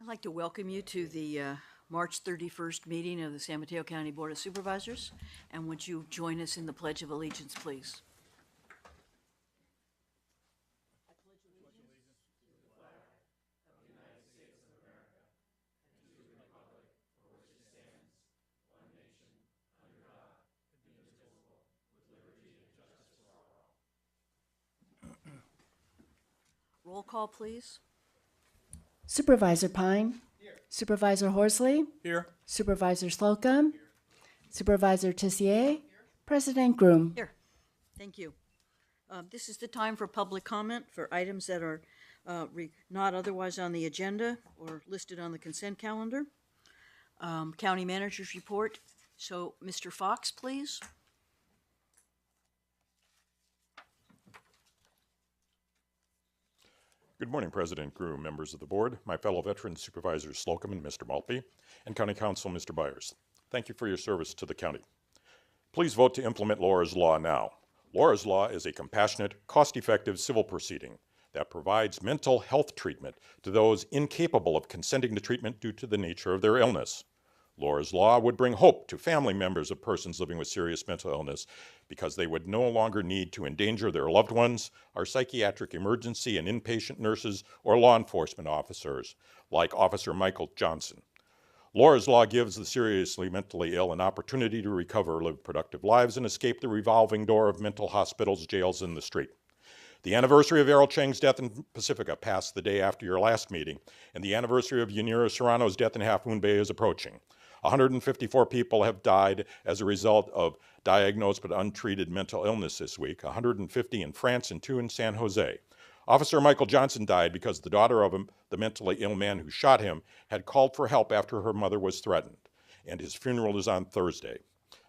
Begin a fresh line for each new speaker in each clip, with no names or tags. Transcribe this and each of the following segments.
I'd like to welcome you to the March 31st meeting of the San Mateo County Board of Supervisors. And would you join us in the Pledge of Allegiance, please? Roll call, please.
Supervisor Pine. Here. Supervisor Horsley.
Here.
Supervisor Slocum. Here. Supervisor Tissier. Here. President Groom.
Here. Thank you. This is the time for public comment for items that are not otherwise on the agenda or listed on the consent calendar. County Manager's report. So, Mr. Fox, please.
Good morning, President Groom, members of the board, my fellow veterans, Supervisors Slocum and Mr. Maltby, and County Council Mr. Byers. Thank you for your service to the county. Please vote to implement Laura's Law now. Laura's Law is a compassionate, cost-effective civil proceeding that provides mental health treatment to those incapable of consenting to treatment due to the nature of their illness. Laura's Law would bring hope to family members of persons living with serious mental illness because they would no longer need to endanger their loved ones, our psychiatric emergency and inpatient nurses, or law enforcement officers, like Officer Michael Johnson. Laura's Law gives the seriously mentally ill an opportunity to recover, live productive lives, and escape the revolving door of mental hospitals, jails, and the street. The anniversary of Errol Chang's death in Pacifica passed the day after your last meeting, and the anniversary of Yanira Serrano's death in Half Moon Bay is approaching. 154 people have died as a result of diagnosed but untreated mental illness this week, 150 in France and 2 in San Jose. Officer Michael Johnson died because the daughter of the mentally ill man who shot him had called for help after her mother was threatened, and his funeral is on Thursday.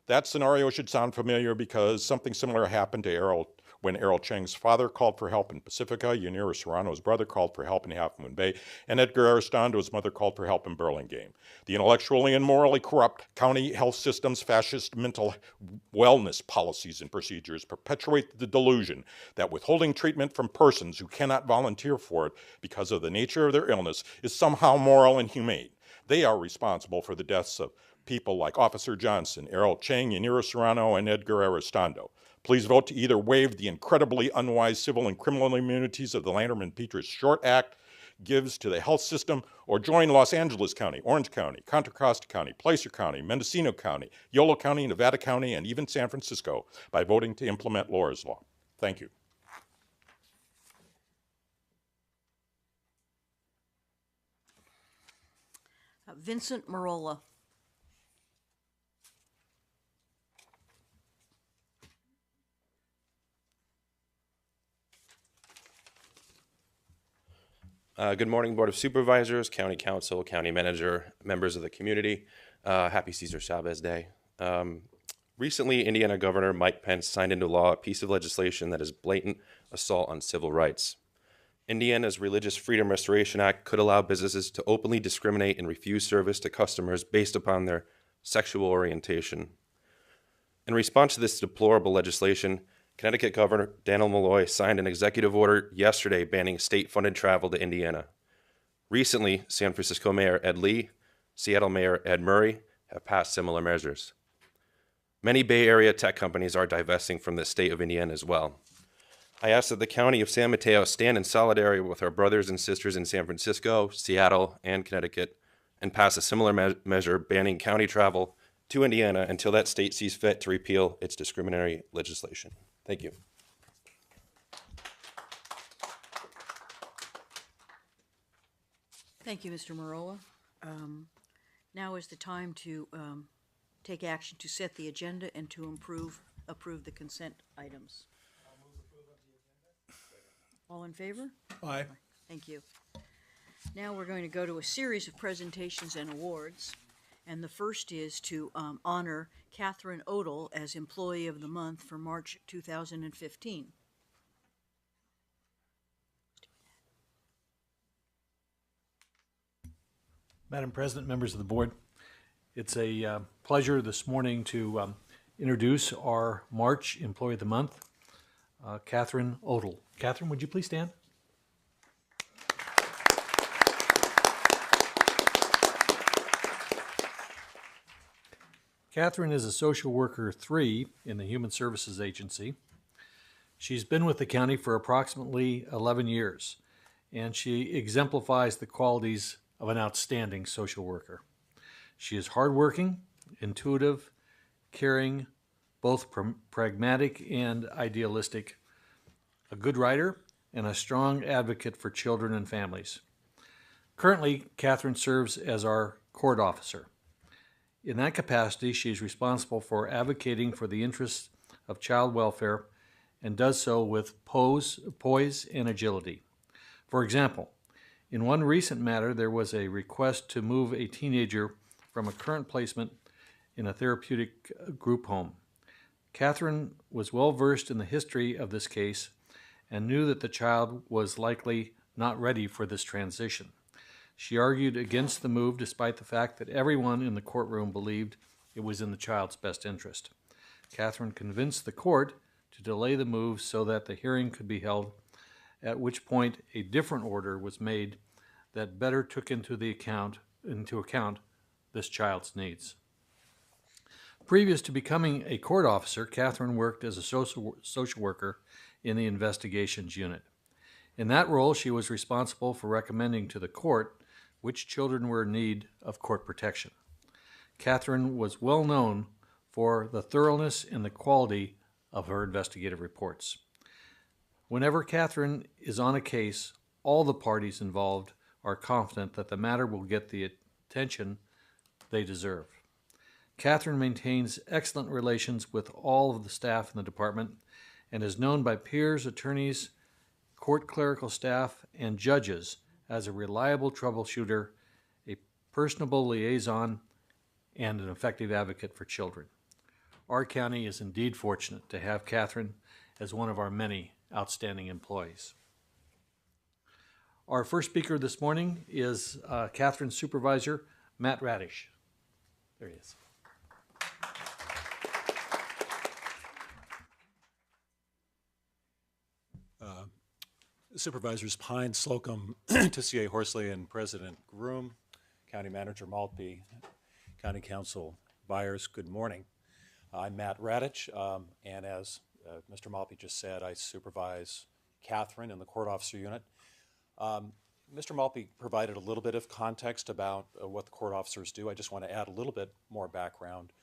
That scenario should sound familiar because something similar happened to Errol when Errol Chang's father called for help in Pacifica, Yanira Serrano's brother called for help in Half Moon Bay, and Edgar Arrestando's mother called for help in Burlingame. The intellectually and morally corrupt county health system's fascist mental wellness policies and procedures perpetuate the delusion that withholding treatment from persons who cannot volunteer for it because of the nature of their illness is somehow moral and humane. They are responsible for the deaths of people like Officer Johnson, Errol Chang, Yanira Serrano, and Edgar Arrestando. Please vote to either waive the incredibly unwise civil and criminal immunities of the Landerman-Petras Short Act gives to the health system, or join Los Angeles County, Orange County, Contra Costa County, Placer County, Mendocino County, Yolo County, Nevada County, and even San Francisco by voting to implement Laura's Law. Thank you.
Vincent Marola.
Good morning, Board of Supervisors, County Council, County Manager, members of the community. Happy Cesar Chavez Day. Recently, Indiana Governor Mike Pence signed into law a piece of legislation that is blatant assault on civil rights. Indiana's Religious Freedom Restoration Act could allow businesses to openly discriminate and refuse service to customers based upon their sexual orientation. In response to this deplorable legislation, Connecticut Governor Daniel Malloy signed an executive order yesterday banning state-funded travel to Indiana. Recently, San Francisco Mayor Ed Lee, Seattle Mayor Ed Murray have passed similar measures. Many Bay Area tech companies are divesting from the state of Indiana as well. I ask that the County of San Mateo stand in solidarity with our brothers and sisters in San Francisco, Seattle, and Connecticut and pass a similar measure banning county travel to Indiana until that state sees fit to repeal its discriminatory legislation. Thank you.
Thank you, Mr. Marola. Now is the time to take action to set the agenda and to approve the consent items. All in favor?
Aye.
Thank you. Now we're going to go to a series of presentations and awards. And the first is to honor Catherine Odell as Employee of the Month for March 2015.
Madam President, members of the board, it's a pleasure this morning to introduce our March Employee of the Month, Catherine Odell. Catherine, would you please stand? Catherine is a social worker 3 in the Human Services Agency. She's been with the county for approximately 11 years, and she exemplifies the qualities of an outstanding social worker. She is hardworking, intuitive, caring, both pragmatic and idealistic, a good writer, and a strong advocate for children and families. Currently, Catherine serves as our court officer. In that capacity, she is responsible for advocating for the interests of child welfare and does so with poise and agility. For example, in one recent matter, there was a request to move a teenager from a current placement in a therapeutic group home. Catherine was well versed in the history of this case and knew that the child was likely not ready for this transition. She argued against the move despite the fact that everyone in the courtroom believed it was in the child's best interest. Catherine convinced the court to delay the move so that the hearing could be held, at which point a different order was made that better took into account this child's needs. Previous to becoming a court officer, Catherine worked as a social worker in the investigations unit. In that role, she was responsible for recommending to the court which children were in need of court protection. Catherine was well known for the thoroughness and the quality of her investigative reports. Whenever Catherine is on a case, all the parties involved are confident that the matter will get the attention they deserve. Catherine maintains excellent relations with all of the staff in the department and is known by peers, attorneys, court clerical staff, and judges as a reliable troubleshooter, a personable liaison, and an effective advocate for children. Our county is indeed fortunate to have Catherine as one of our many outstanding employees. Our first speaker this morning is Catherine's supervisor, Matt Radish. There he is.
Supervisors Pine, Slocum, Tissier, Horsley, and President Groom, County Manager Maltby, County Council Byers, good morning. I'm Matt Radich, and as Mr. Maltby just said, I supervise Catherine in the court officer unit. Mr. Maltby provided a little bit of context about what the court officers do. I just want to add a little bit more background.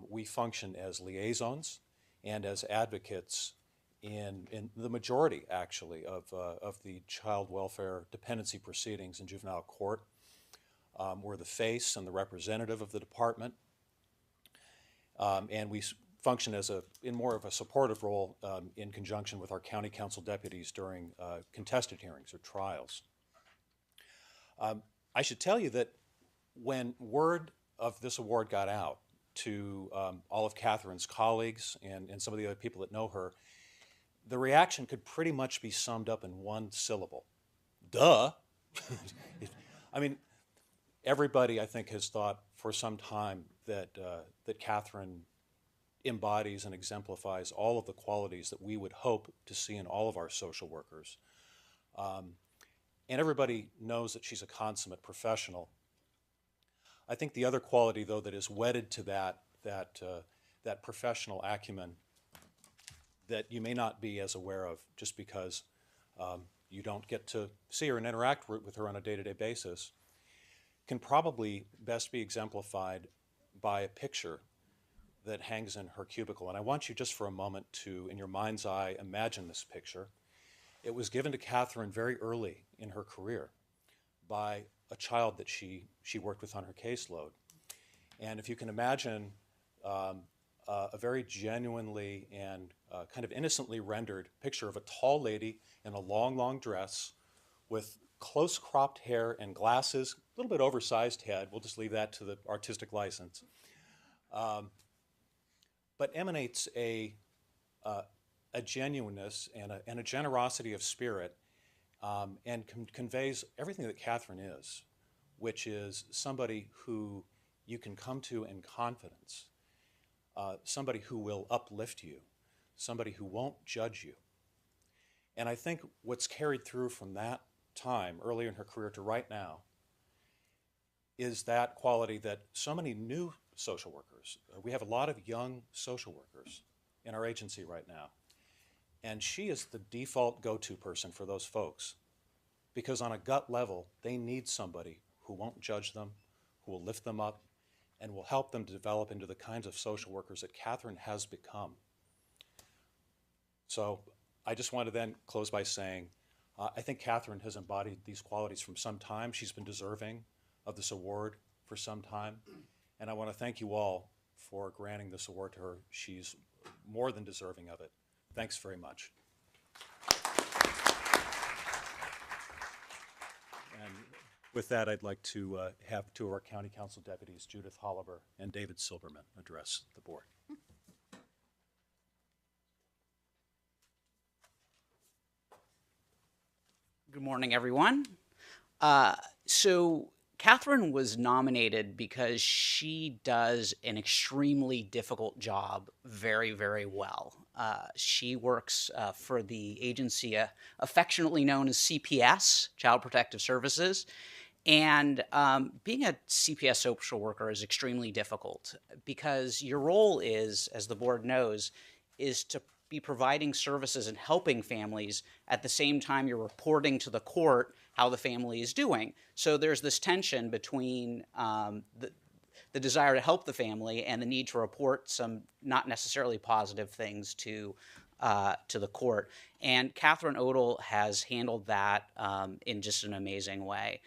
We function as liaisons and as advocates in the majority, actually, of the child welfare dependency proceedings in juvenile court. We're the face and the representative of the department, and we function in more of a supportive role in conjunction with our county council deputies during contested hearings or trials. I should tell you that when word of this award got out to all of Catherine's colleagues and some of the other people that know her, the reaction could pretty much be summed up in one syllable. Duh! I mean, everybody, I think, has thought for some time that Catherine embodies and exemplifies all of the qualities that we would hope to see in all of our social workers. And everybody knows that she's a consummate professional. I think the other quality, though, that is wedded to that professional acumen that you may not be as aware of just because you don't get to see her and interact with her on a day-to-day basis, can probably best be exemplified by a picture that hangs in her cubicle. And I want you just for a moment to, in your mind's eye, imagine this picture. It was given to Catherine very early in her career by a child that she worked with on her caseload. And if you can imagine a very genuinely and kind of innocently rendered picture of a tall lady in a long, long dress with close cropped hair and glasses, a little bit oversized head, we'll just leave that to the artistic license, but emanates a genuineness and a generosity of spirit, and conveys everything that Catherine is, which is somebody who you can come to in confidence, somebody who will uplift you, somebody who won't judge you. And I think what's carried through from that time, earlier in her career to right now, is that quality that so many new social workers. We have a lot of young social workers in our agency right now. And she is the default go-to person for those folks, because on a gut level, they need somebody who won't judge them, who will lift them up, and will help them develop into the kinds of social workers that Catherine has become. So I just want to then close by saying, I think Catherine has embodied these qualities from some time. She's been deserving of this award for some time. And I want to thank you all for granting this award to her. She's more than deserving of it. Thanks very much. And with that, I'd like to have two of our County Council deputies, Judith Holliver and David Silberman, address the board.
Good morning, everyone. So Catherine was nominated because she does an extremely difficult job very, very well. She works for the agency affectionately known as CPS, Child Protective Services. And being a CPS social worker is extremely difficult because your role is, as the board knows, is to be providing services and helping families at the same time you're reporting to the court how the family is doing. So there's this tension between the desire to help the family and the need to report some not necessarily positive things to the court. And Catherine Odell has handled that in just an amazing way.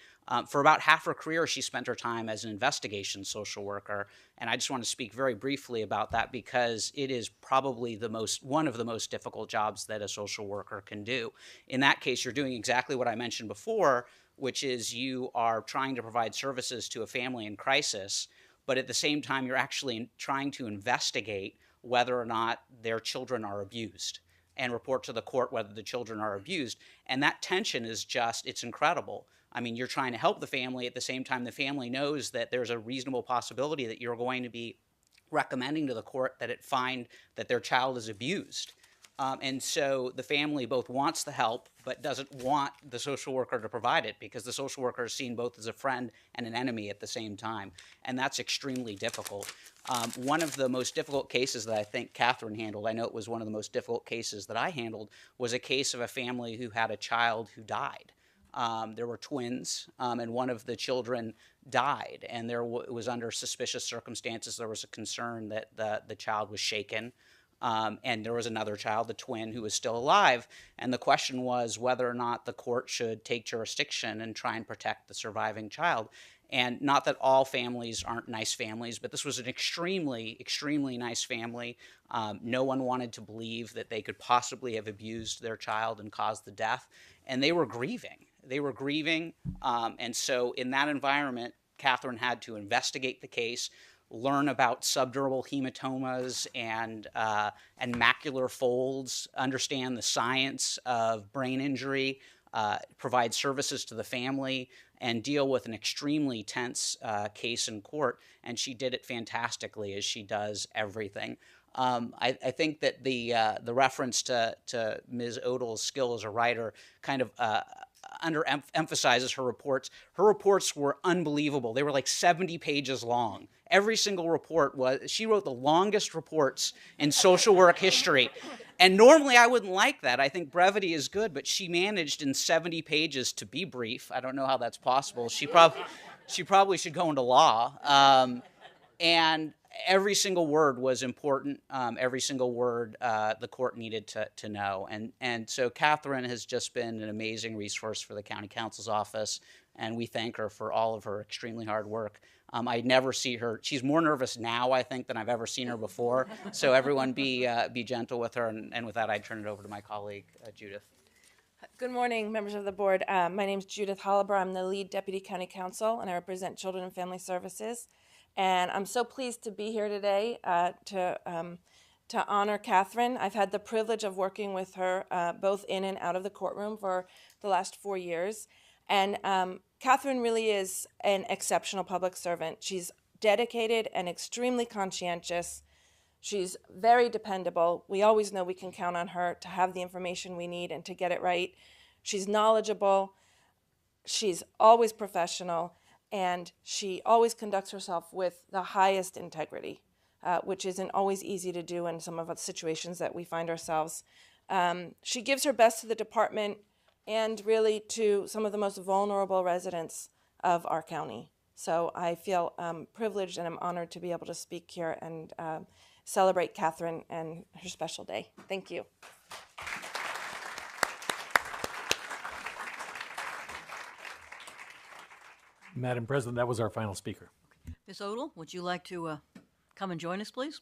For about half her career, she spent her time as an investigation social worker, and I just want to speak very briefly about that because it is probably one of the most difficult jobs that a social worker can do. In that case, you're doing exactly what I mentioned before, which is you are trying to provide services to a family in crisis, but at the same time, you're actually trying to investigate whether or not their children are abused and report to the court whether the children are abused. And that tension is it's incredible. I mean, you're trying to help the family at the same time the family knows that there's a reasonable possibility that you're going to be recommending to the court that it find that their child is abused. And so the family both wants the help but doesn't want the social worker to provide it because the social worker is seen both as a friend and an enemy at the same time. And that's extremely difficult. One of the most difficult cases that I think Catherine handled, I know it was one of the most difficult cases that I handled, was a case of a family who had a child who died. There were twins, and one of the children died, and it was under suspicious circumstances. There was a concern that the child was shaken, and there was another child, the twin, who was still alive, and the question was whether or not the court should take jurisdiction and try and protect the surviving child. And not that all families aren't nice families, but this was an extremely, extremely nice family. No one wanted to believe that they could possibly have abused their child and caused the death, and they were grieving. And so in that environment, Catherine had to investigate the case, learn about subdural hematomas and macular folds, understand the science of brain injury, provide services to the family, and deal with an extremely tense case in court. And she did it fantastically, as she does everything. I think that the reference to Ms. Odell's skill as a writer kind of emphasizes her reports. Her reports were unbelievable. They were like 70 pages long. Every single report she wrote the longest reports in social work history. And normally I wouldn't like that. I think brevity is good, but she managed in 70 pages to be brief. I don't know how that's possible. She probably should go into law. And every single word was important. Every single word the court needed to know. And so Catherine has just been an amazing resource for the county counsel's office, and we thank her for all of her extremely hard work. I never see her. She's more nervous now, I think, than I've ever seen her before. So everyone be gentle with her. And with that, I turn it over to my colleague, Judith.
Good morning, members of the board. My name is Judith Holliber. I'm the lead deputy county counsel, and I represent Children and Family Services. And I'm so pleased to be here today to honor Catherine. I've had the privilege of working with her both in and out of the courtroom for the last 4 years. And Catherine really is an exceptional public servant. She's dedicated and extremely conscientious. She's very dependable. We always know we can count on her to have the information we need and to get it right. She's knowledgeable. She's always professional. and she always conducts herself with the highest integrity, which isn't always easy to do in some of the situations that we find ourselves. She gives her best to the department and really to some of the most vulnerable residents of our county. So I feel privileged and I'm honored to be able to speak here and celebrate Catherine and her special day. Thank you.
Madam President, that was our final speaker.
Ms. Odell, would you like to come and join us, please?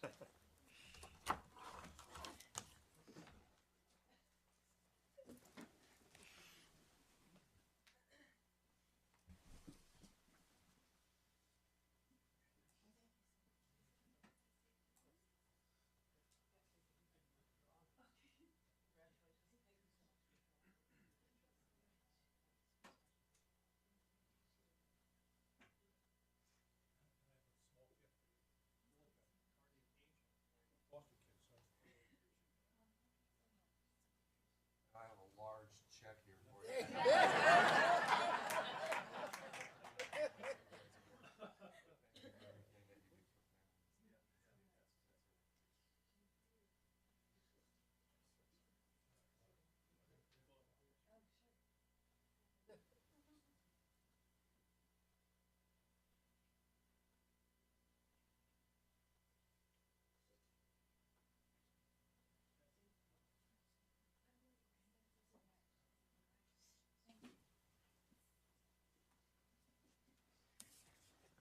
I have a large check here for you.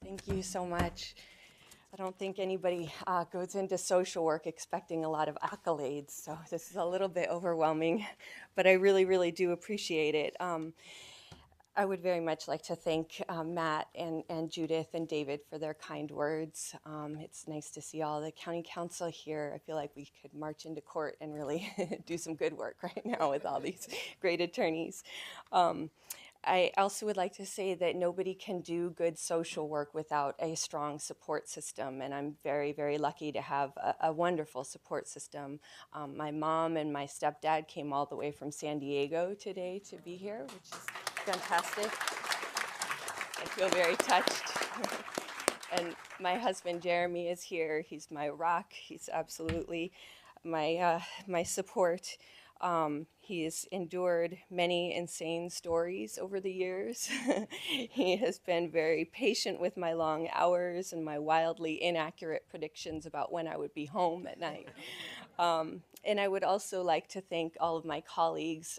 Thank you so much. I don't think anybody goes into social work expecting a lot of accolades, so this is a little bit overwhelming, but I really, really do appreciate it. I would very much like to thank Matt and Judith and David for their kind words. It's nice to see all the county council here. I feel like we could march into court and really do some good work right now with all these great attorneys. I also would like to say that nobody can do good social work without a strong support system, and I'm very, very lucky to have a wonderful support system. My mom and my stepdad came all the way from San Diego today to be here, which is fantastic. I feel very touched. And my husband Jeremy is here. He's my rock. He's absolutely my support. He has endured many insane stories over the years. He has been very patient with my long hours and my wildly inaccurate predictions about when I would be home at night. And I would also like to thank all of my colleagues,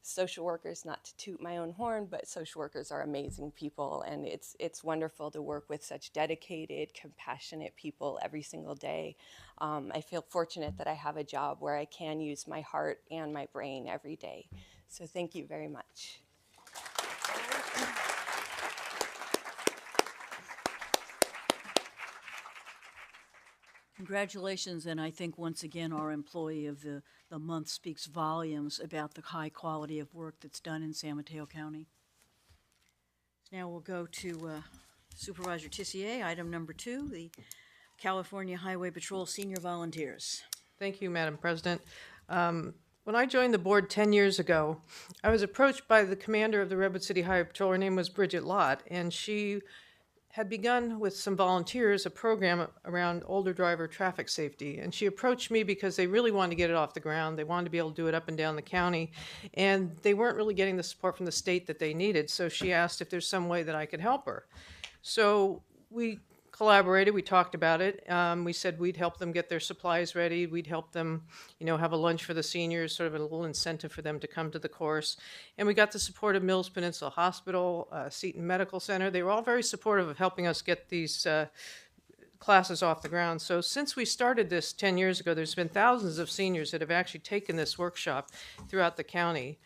social workers, not to toot my own horn, but social workers are amazing people, and it's wonderful to work with such dedicated, compassionate people every single day. I feel fortunate that I have a job where I can use my heart and my brain every day. So thank you very much.
Congratulations, and I think once again our employee of the month speaks volumes about the high quality of work that's done in San Mateo County. Now we'll go to Supervisor Tissier, item number 2, the California Highway Patrol Senior Volunteers.
Thank you, Madam President. When I joined the board 10 years ago, I was approached by the commander of the Redwood City Highway Patrol. Her name was Bridget Lott, and she had begun with some volunteers a program around older driver traffic safety. And she approached me because they really wanted to get it off the ground. They wanted to be able to do it up and down the county. And they weren't really getting the support from the state that they needed. So she asked if there's some way that I could help her. So we collaborated, we talked about it. We said we'd help them get their supplies ready. We'd help them, have a lunch for the seniors, sort of a little incentive for them to come to the course. And we got the support of Mills Peninsula Hospital, Seton Medical Center. They were all very supportive of helping us get these classes off the ground. So since we started this 10 years ago, there's been thousands of seniors that have actually taken this workshop throughout the county.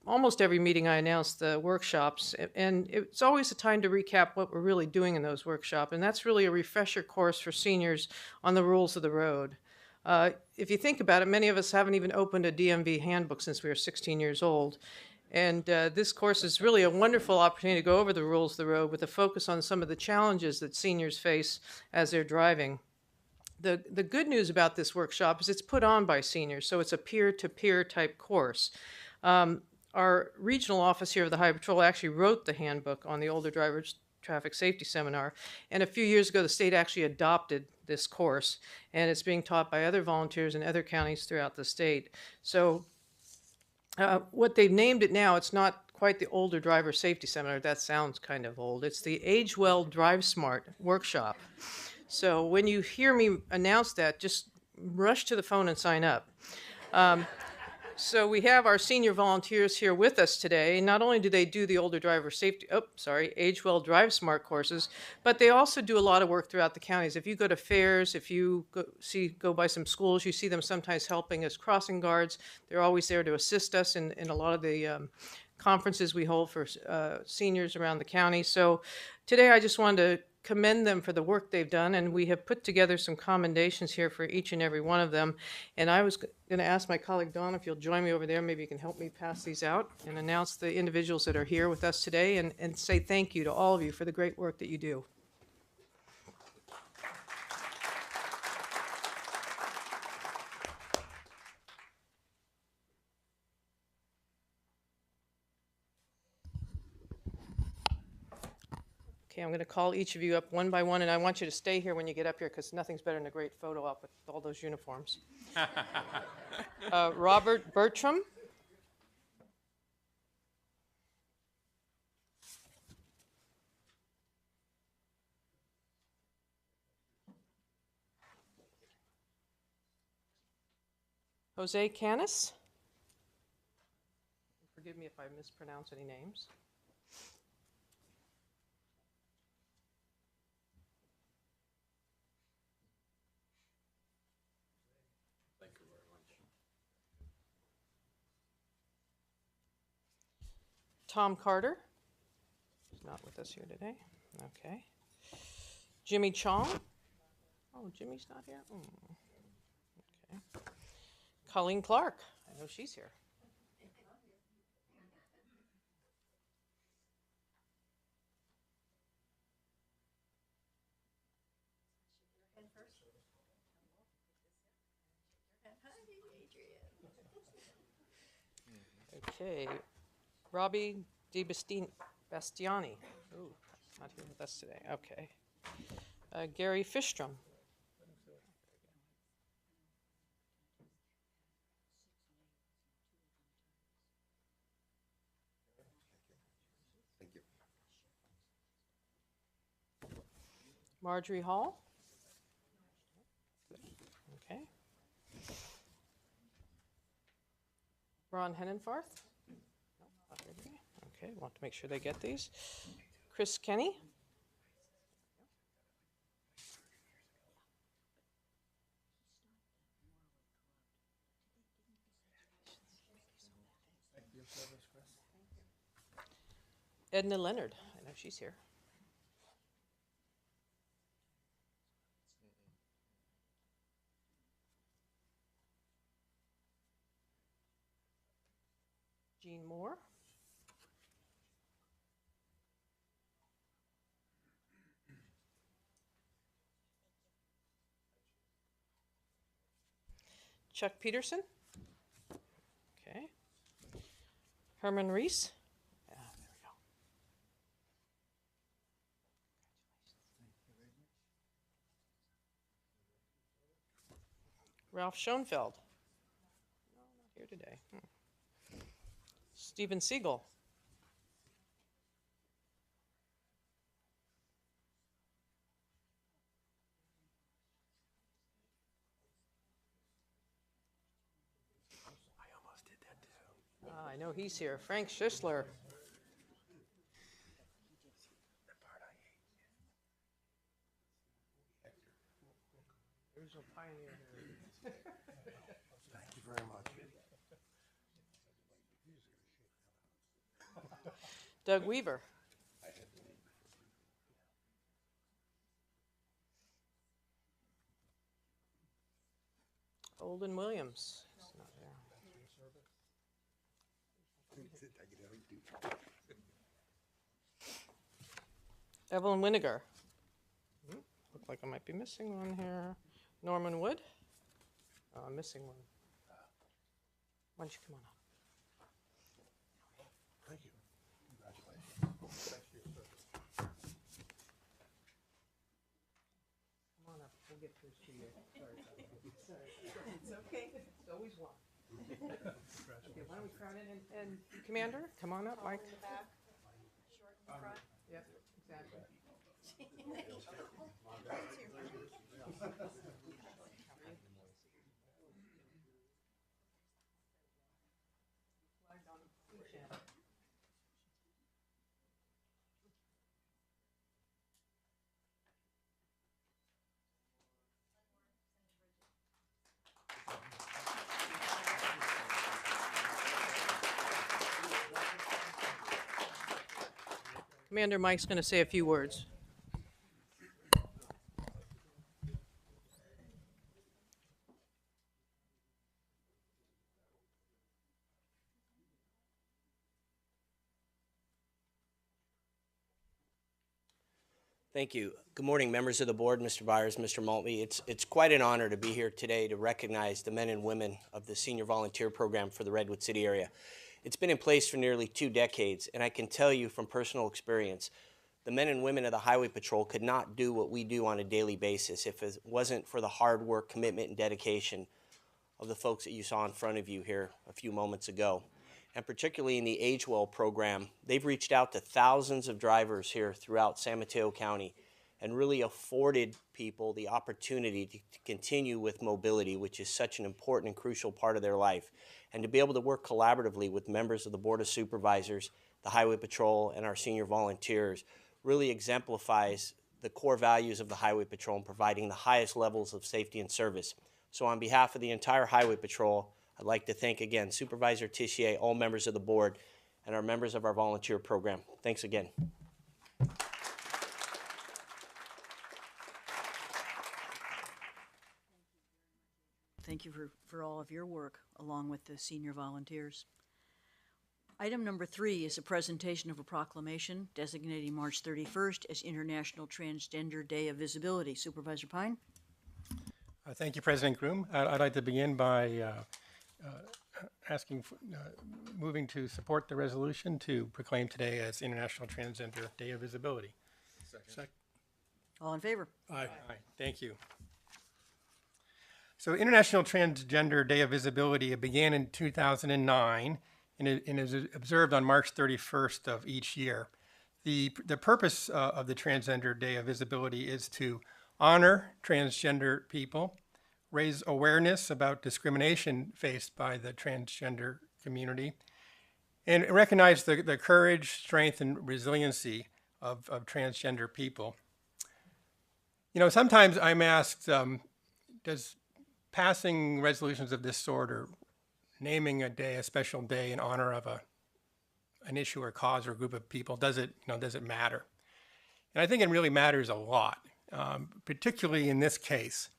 Almost every meeting I announce the workshops, and it's always a time to recap what we're really doing in those workshops, and that's really a refresher course for seniors on the rules of the road. If you think about it, many of us haven't even opened a DMV handbook since we were 16 years old, and this course is really a wonderful opportunity to go over the rules of the road with a focus on some of the challenges that seniors face as they're driving. The good news about this workshop is it's put on by seniors, so it's a peer-to-peer type course. our regional office here of the Highway Patrol actually wrote the handbook on the older drivers traffic safety seminar. And a few years ago, the state actually adopted this course, and it's being taught by other volunteers in other counties throughout the state. So what they've named it now, it's not quite the older driver safety seminar. That sounds kind of old. It's the Age Well, Drive Smart workshop. So when you hear me announce that, just rush to the phone and sign up. So we have our senior volunteers here with us today. Not only do they do the older driver safety, Age Well Drive Smart courses, but they also do a lot of work throughout the counties. If you go to fairs, if you go by some schools, you see them sometimes helping as crossing guards. They're always there to assist us in a lot of the conferences we hold for seniors around the county. So today I just wanted to commend them for the work they've done, and we have put together some commendations here for each and every one of them. And I was going to ask my colleague Dawn if you'll join me over there. Maybe you can help me pass these out and announce the individuals that are here with us today, and say thank you to all of you for the great work that you do. Okay, I'm going to call each of you up one by one, and I want you to stay here when you get up here, because nothing's better than a great photo op with all those uniforms. Robert Bertram. Jose Canis. Forgive me if I mispronounce any names. Tom Carter. He's not with us here today. Okay. Jimmy Chong. Oh, Jimmy's not here? Okay. Colleen Clark. I know she's here. Okay. Robbie Bastiani. Ooh, not here with us today. Okay. Gary Fishstrom. Thank you. Marjorie Hall. Okay. Ron Henenfarth. Okay, want to make sure they get these. Chris Kenny. Edna Leonard. I know she's here. Jean Moore. Chuck Peterson. Okay. Herman Reese. There we go. Ralph Schoenfeld. No, not here today. Stephen Siegel. I know he's here. Frank Schisler. There's a pioneer here.
Thank you very much.
Doug Weaver. Olden Williams. He's not there. Evelyn Winiger. Look like I might be missing one here. Norman Wood. Oh, I'm missing one. Why don't you come on up? It's okay. It's always one. Okay, why don't we crown it? And Commander, come on up, Mike.
In the back, short in the front.
Yep, exactly. Commander Mike's going to say a few words.
Thank you. Good morning, members of the board, Mr. Byers, Mr. Maltby. It's quite an honor to be here today to recognize the men and women of the Senior Volunteer Program for the Redwood City area. It's been in place for nearly 2 decades, and I can tell you from personal experience, the men and women of the Highway Patrol could not do what we do on a daily basis if it wasn't for the hard work, commitment, and dedication of the folks that you saw in front of you here a few moments ago. And particularly in the Age Well program, they've reached out to thousands of drivers here throughout San Mateo County and really afforded people the opportunity to continue with mobility, which is such an important and crucial part of their life, and to be able to work collaboratively with members of the Board of Supervisors, the Highway Patrol, and our senior volunteers really exemplifies the core values of the Highway Patrol in providing the highest levels of safety and service. So on behalf of the entire Highway Patrol, I'd like to thank again Supervisor Tissier, all members of the board, and our members of our volunteer program. Thanks again.
Thank you for all of your work, along with the senior volunteers. Item number 3 is a presentation of a proclamation designating March 31st as International Transgender Day of Visibility. Supervisor Pine?
Thank you, President Groom. I'd like to begin by moving to support the resolution to proclaim today as International Transgender Day of Visibility. Second.
All in favor?
Aye. Aye. Thank you. So International Transgender Day of Visibility began in 2009 and is observed on March 31st of each year. The purpose of the Transgender Day of Visibility is to honor transgender people, raise awareness about discrimination faced by the transgender community, and recognize the courage, strength, and resiliency of transgender people. You know, sometimes I'm asked, does passing resolutions of this sort or naming a day, a special day in honor of an issue or cause or group of people, does it matter? And I think it really matters a lot, particularly in this case.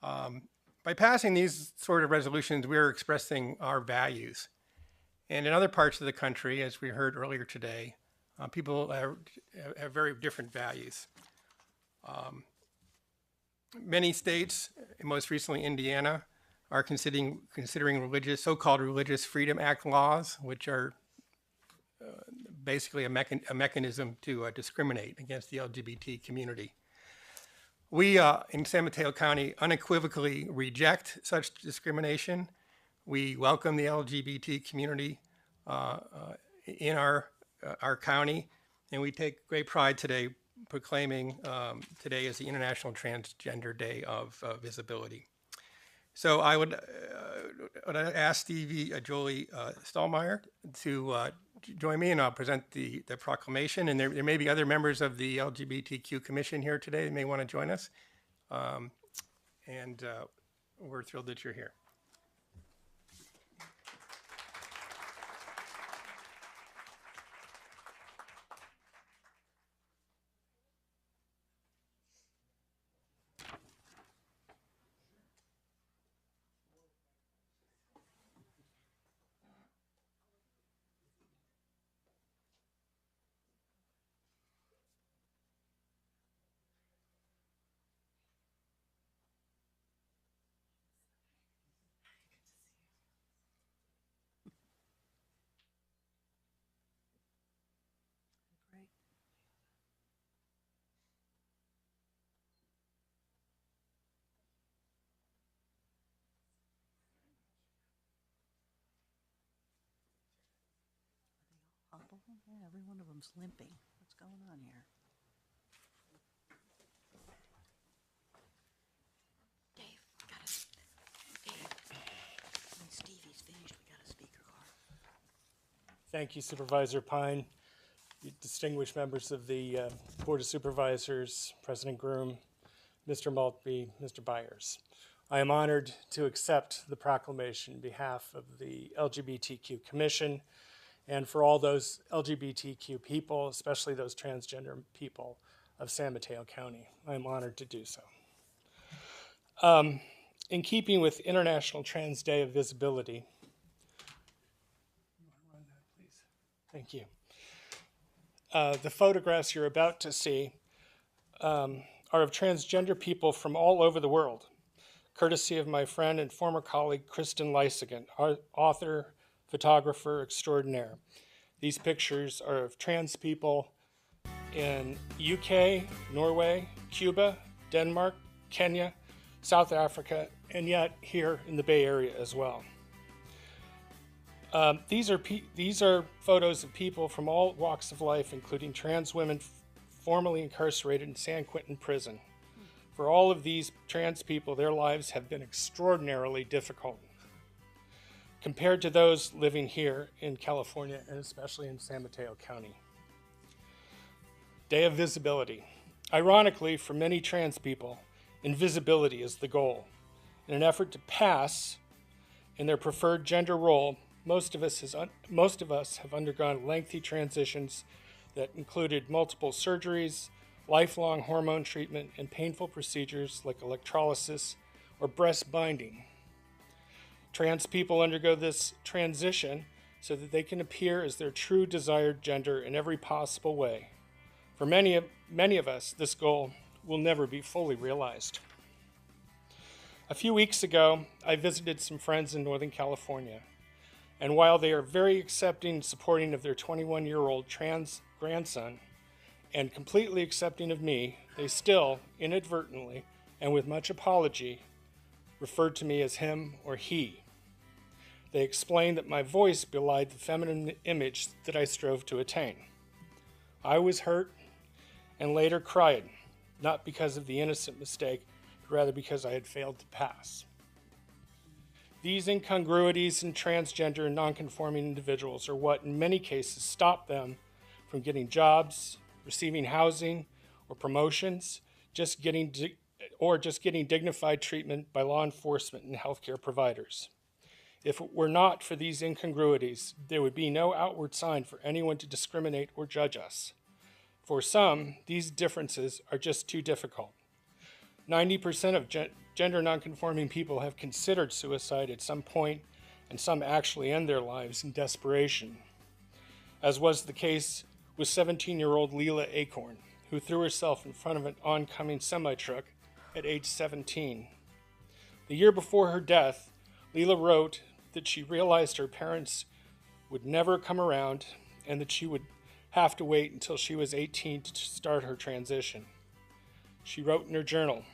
By passing these sort of resolutions, we're expressing our values. And in other parts of the country, as we heard earlier today, people have very different values. Many states, and most recently Indiana, are considering so-called Religious Freedom Act laws, which are basically a mechanism to discriminate against the LGBT community. We in San Mateo County unequivocally reject such discrimination. We welcome the LGBT community in our county, and we take great pride today proclaiming today as the International Transgender Day of Visibility. So I would ask Stevie Jolie Stallmeyer to join me, and I'll present the proclamation. And there may be other members of the LGBTQ Commission here today that may want to join us. And we're thrilled that you're here.
Yeah, every one of them's limping. What's going on here? Dave, when Stevie's finished, we got a speaker card.
Thank you, Supervisor Pine, distinguished members of the Board of Supervisors, President Groom, Mr. Maltby, Mr. Byers. I am honored to accept the proclamation on behalf of the LGBTQ Commission and for all those LGBTQ people, especially those transgender people of San Mateo County. I am honored to do so. In keeping with International Trans Day of Visibility, thank you. The photographs you're about to see are of transgender people from all over the world, courtesy of my friend and former colleague, Kristen Lysigan, author, photographer extraordinaire. These pictures are of trans people in UK, Norway, Cuba, Denmark, Kenya, South Africa, and yet here in the Bay Area as well. These are photos of people from all walks of life, including trans women formerly incarcerated in San Quentin prison. For all of these trans people, their lives have been extraordinarily difficult compared to those living here in California and especially in San Mateo County. Day of Visibility. Ironically, for many trans people, invisibility is the goal. In an effort to pass in their preferred gender role, most of us have undergone lengthy transitions that included multiple surgeries, lifelong hormone treatment, and painful procedures like electrolysis or breast binding. Trans people undergo this transition so that they can appear as their true desired gender in every possible way. For many of us, this goal will never be fully realized. A few weeks ago, I visited some friends in Northern California, and while they are very accepting and supporting of their 21-year-old trans grandson and completely accepting of me, they still, inadvertently and with much apology, referred to me as him or he. They explained that my voice belied the feminine image that I strove to attain. I was hurt and later cried, not because of the innocent mistake, but rather because I had failed to pass. These incongruities in transgender and nonconforming individuals are what, in many cases, stop them from getting jobs, receiving housing or promotions, just getting dignified treatment by law enforcement and healthcare providers. If it were not for these incongruities, there would be no outward sign for anyone to discriminate or judge us. For some, these differences are just too difficult. 90% of gender nonconforming people have considered suicide at some point, and some actually end their lives in desperation, as was the case with 17-year-old Leela Acorn, who threw herself in front of an oncoming semi-truck at age 17. The year before her death, Leela wrote that she realized her parents would never come around and that she would have to wait until she was 18 to start her transition. She wrote in her journal,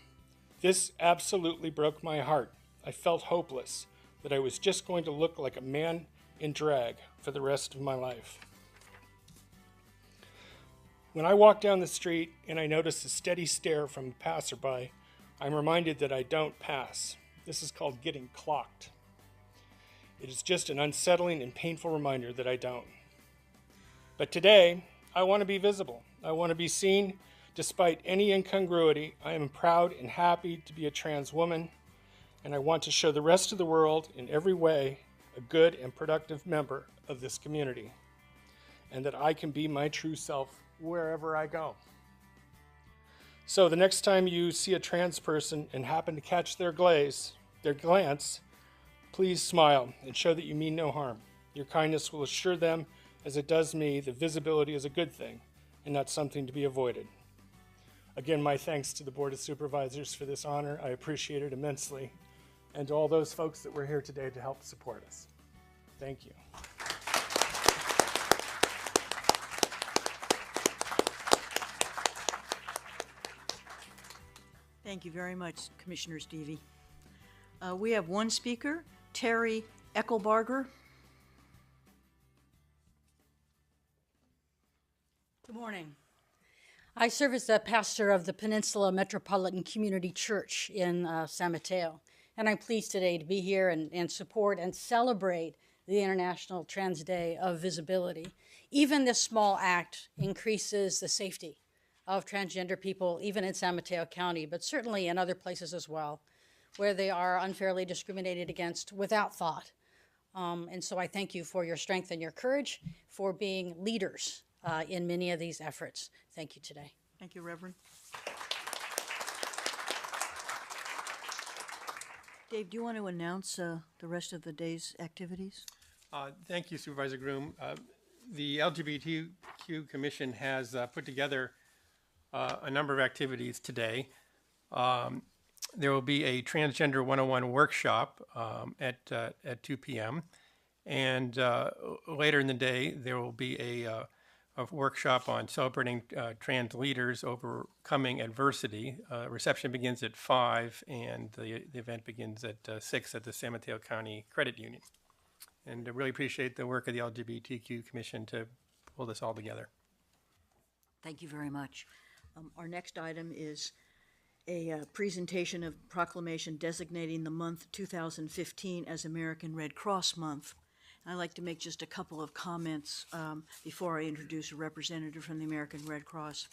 "This absolutely broke my heart. I felt hopeless, that I was just going to look like a man in drag for the rest of my life." When I walk down the street and I notice a steady stare from a passerby, I'm reminded that I don't pass. This is called getting clocked. It is just an unsettling and painful reminder that I don't. But today, I want to be visible. I want to be seen. Despite any incongruity, I am proud and happy to be a trans woman, and I want to show the rest of the world in every way a good and productive member of this community, and that I can be my true self wherever I go. So the next time you see a trans person and happen to catch their glance, please smile and show that you mean no harm. Your kindness will assure them, as it does me, that visibility is a good thing and not something to be avoided. Again, my thanks to the Board of Supervisors for this honor. I appreciate it immensely. And to all those folks that were here today to help support us. Thank you.
Thank you very much, Commissioner Stevie. We have one speaker, Terry Eckelbarger.
Good morning. I serve as the pastor of the Peninsula Metropolitan Community Church in San Mateo, and I'm pleased today to be here and support and celebrate the International Trans Day of Visibility. Even this small act increases the safety of transgender people, even in San Mateo County, but certainly in other places as well, where they are unfairly discriminated against without thought. And so I thank you for your strength and your courage, for being leaders in many of these efforts. Thank you today.
Thank you, Reverend. Dave, do you want to announce the rest of the day's activities?
Thank you, Supervisor Groom. The LGBTQ Commission has put together a number of activities today. There will be a Transgender 101 workshop at 2 p.m. And later in the day, there will be a workshop on celebrating trans leaders overcoming adversity. Reception begins at 5, and the event begins at 6 at the San Mateo County Credit Union. And I really appreciate the work of the LGBTQ Commission to pull this all together.
Thank you very much. Our next item is a presentation of proclamation designating the month 2015 as American Red Cross Month. I'd like to make just a couple of comments before I introduce a representative from the American Red Cross.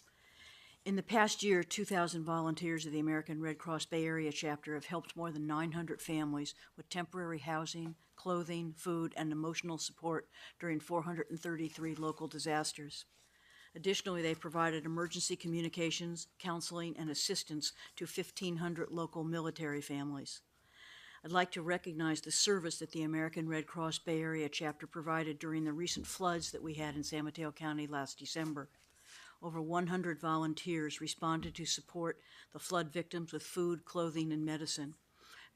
In the past year, 2,000 volunteers of the American Red Cross Bay Area chapter have helped more than 900 families with temporary housing, clothing, food, and emotional support during 433 local disasters. Additionally, they provided emergency communications, counseling, and assistance to 1,500 local military families. I'd like to recognize the service that the American Red Cross Bay Area chapter provided during the recent floods that we had in San Mateo County last December. Over 100 volunteers responded to support the flood victims with food, clothing, and medicine.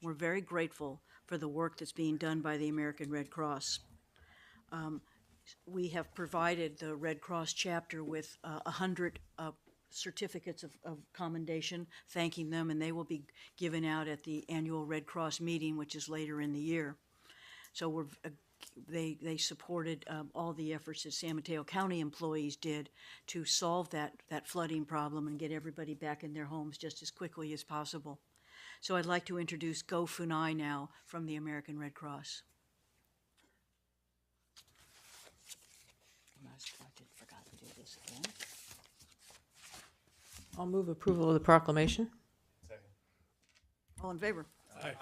We're very grateful for the work that's being done by the American Red Cross. We have provided the Red Cross chapter with 100 certificates of commendation, thanking them, and they will be given out at the annual Red Cross meeting, which is later in the year. So they supported all the efforts that San Mateo County employees did to solve that flooding problem and get everybody back in their homes just as quickly as possible. So I'd like to introduce Go Funai now from the American Red Cross.
I forgot to do this again.
I'll move approval of the proclamation.
All in favor?
Aye.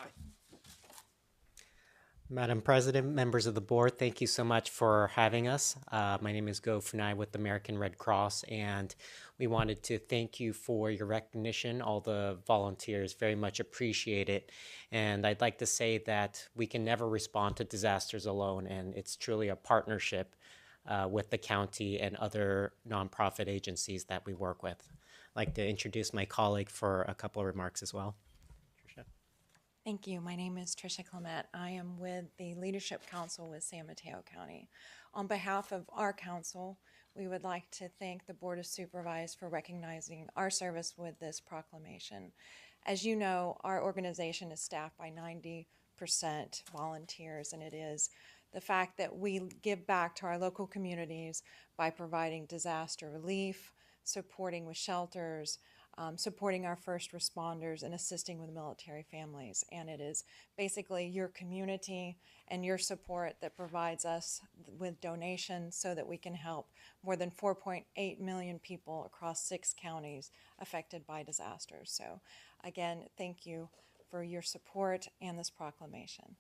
Madam President, members of the board, thank you so much for having us. My name is Go Funai with the American Red Cross, and we wanted to thank you for your recognition. All the volunteers very much appreciate it. And I'd like to say that we can never respond to disasters alone, and it's truly a partnership with the county and other nonprofit agencies that we work with. I'd like to introduce my colleague for a couple of remarks as well.
Thank you. My name is Tricia Clement. I am with the Leadership Council with San Mateo County. On behalf of our council, we would like to thank the Board of Supervisors for recognizing our service with this proclamation. As you know, our organization is staffed by 90% volunteers, and it is the fact that we give back to our local communities by providing disaster relief, supporting with shelters, supporting our first responders, and assisting with military families. And it is basically your community and your support that provides us with donations so that we can help more than 4.8 million people across 6 counties affected by disasters. So again, thank you for your support and this proclamation.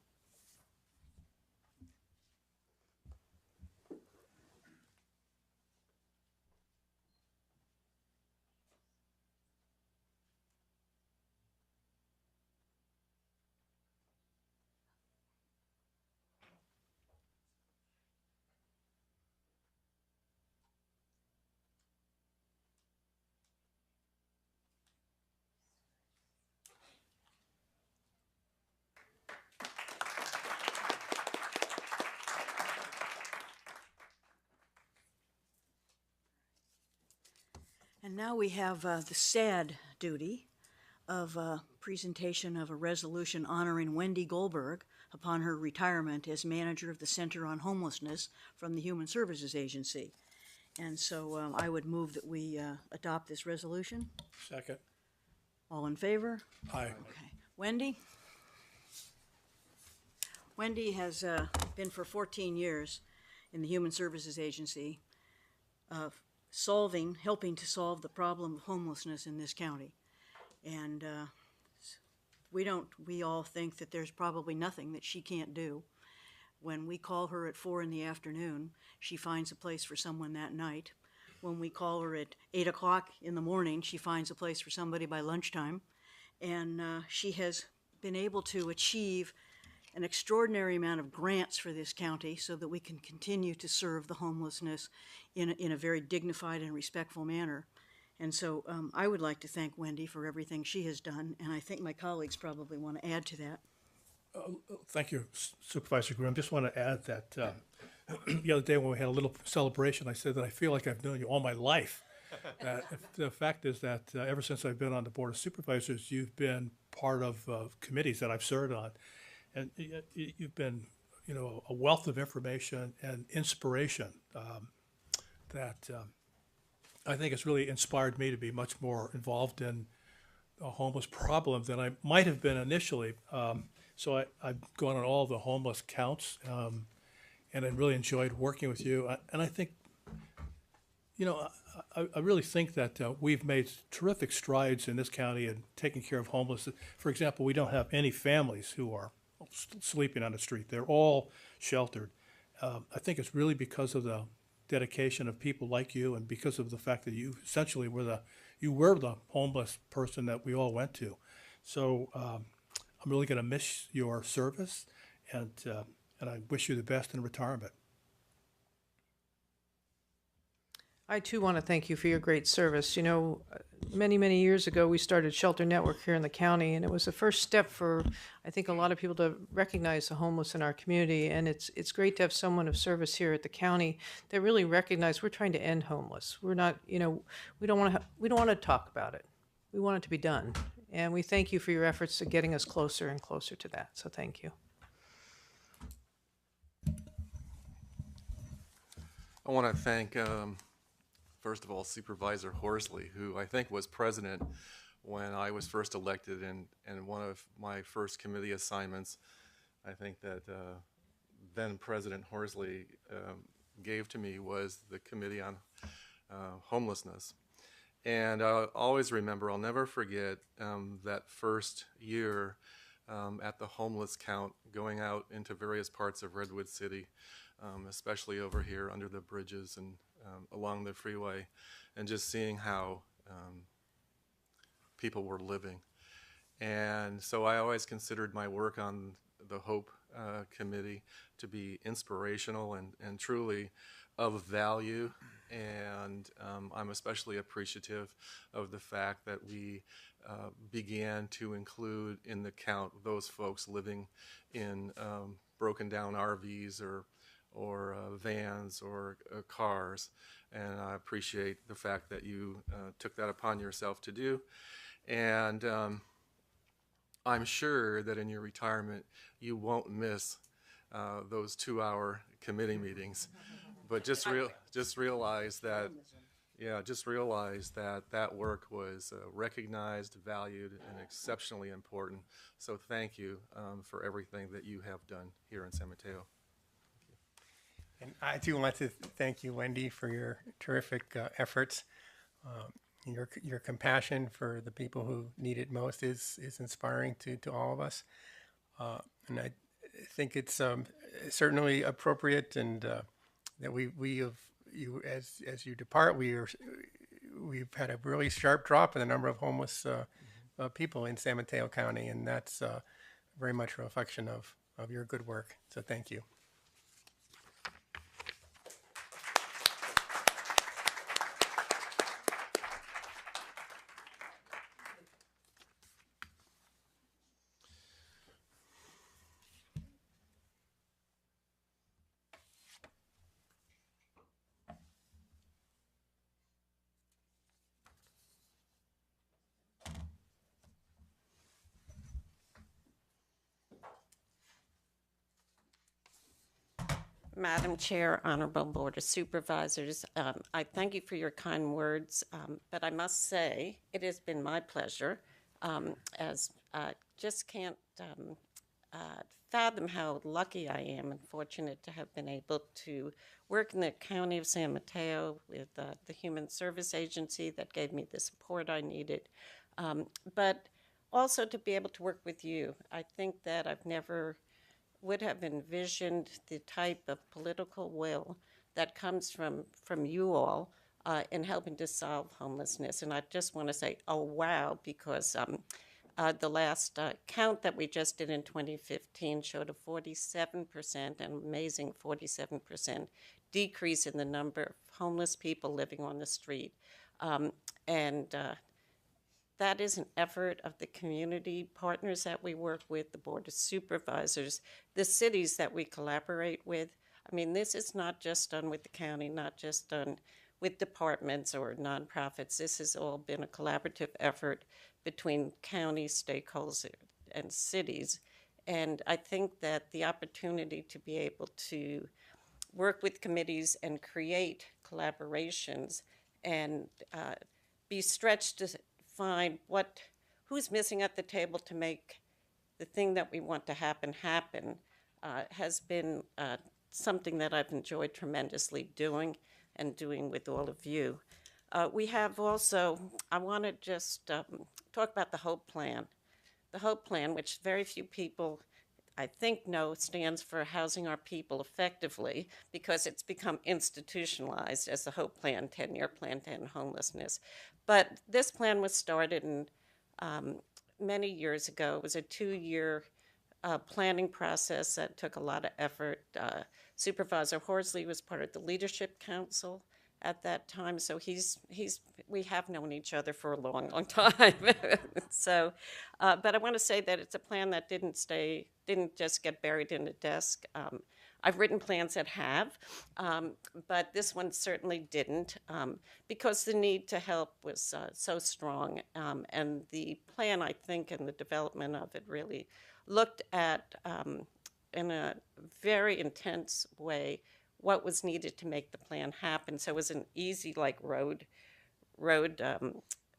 And now we have the sad duty of presentation of a resolution honoring Wendy Goldberg upon her retirement as manager of the Center on Homelessness from the Human Services Agency. And so I would move that we adopt this resolution.
Second.
All in favor?
Aye.
Okay. Wendy? Wendy has been for 14 years in the Human Services Agency, helping to solve the problem of homelessness in this county. And we all think that there's probably nothing that she can't do. When we call her at 4 in the afternoon, she finds a place for someone that night. When we call her at 8 o'clock in the morning, she finds a place for somebody by lunchtime. And she has been able to achieve an extraordinary amount of grants for this county so that we can continue to serve the homelessness in a very dignified and respectful manner. And so I would like to thank Wendy for everything she has done, and I think my colleagues probably want to add to that.
Thank you, Supervisor Grimm. Just want to add that the other day when we had a little celebration, I said that I feel like I've known you all my life. The fact is that ever since I've been on the Board of Supervisors, you've been part of committees that I've served on. And you've been, a wealth of information and inspiration that I think has really inspired me to be much more involved in a homeless problem than I might have been initially. So I've gone on all the homeless counts, and I really enjoyed working with you. And I think, I really think that we've made terrific strides in this county in taking care of homeless. For example, we don't have any families who are sleeping on the street. They're all sheltered. I think it's really because of the dedication of people like you, and because of the fact that you essentially were the homeless person that we all went to. So I'm really going to miss your service, and I wish you the best in retirement.
I too want to thank you for your great service. Many, many years ago, we started Shelter Network here in the county, and it was the first step for, I think, a lot of people to recognize the homeless in our community. And it's great to have someone of service here at the county that really recognize we're trying to end homeless. We're not, we don't want to talk about it. We want it to be done. And we thank you for your efforts to getting us closer and closer to that. So thank you.
I want to thank, first of all, Supervisor Horsley, who I think was president when I was first elected, and one of my first committee assignments, I think that then President Horsley gave to me was the Committee on Homelessness. And I'll always remember, I'll never forget that first year at the homeless count, going out into various parts of Redwood City, especially over here under the bridges and along the freeway, and just seeing how people were living. And so I always considered my work on the Hope Committee to be inspirational and truly of value. And I'm especially appreciative of the fact that we began to include in the count those folks living in broken down RVs or vans or cars. And I appreciate the fact that you took that upon yourself to do. And I'm sure that in your retirement you won't miss those 2-hour committee meetings. But just realize that, that work was recognized, valued, and exceptionally important. So thank you for everything that you have done here in San Mateo.
And I too want to thank you, Wendy, for your terrific efforts. Your compassion for the people who need it most is inspiring to all of us. And I think it's certainly appropriate, and that we have you as you depart, we've had a really sharp drop in the number of homeless people in San Mateo County, and that's very much a reflection of your good work. So thank you.
Madam Chair, Honorable Board of Supervisors, I thank you for your kind words, but I must say it has been my pleasure, as I just can't fathom how lucky I am and fortunate to have been able to work in the County of San Mateo with the Human Service Agency that gave me the support I needed, but also to be able to work with you. I think that I've never would have envisioned the type of political will that comes from you all in helping to solve homelessness. And I just want to say, oh, wow, because the last count that we just did in 2015 showed a 47%, an amazing 47% decrease in the number of homeless people living on the street. That is an effort of the community partners that we work with, the Board of Supervisors, the cities that we collaborate with. I mean, this is not just done with the county, not just done with departments or nonprofits. This has all been a collaborative effort between county stakeholders and cities. And I think that the opportunity to be able to work with committees and create collaborations and be stretched to find who's missing at the table to make the thing that we want to happen has been something that I've enjoyed tremendously doing with all of you. We have also, I want to just talk about the HOPE plan. The HOPE plan, which very few people I think know stands for Housing Our People Effectively, because it's become institutionalized as the HOPE plan, 10-year plan to end homelessness. But this plan was started many years ago. It was a 2-year planning process that took a lot of effort. Supervisor Horsley was part of the Leadership Council at that time, so we have known each other for a long, long time. So, but I want to say that it's a plan that didn't just get buried in a desk. I've written plans that have, but this one certainly didn't, because the need to help was so strong. And the plan, I think, and the development of it really looked at, in a very intense way, what was needed to make the plan happen. So it was an easy, road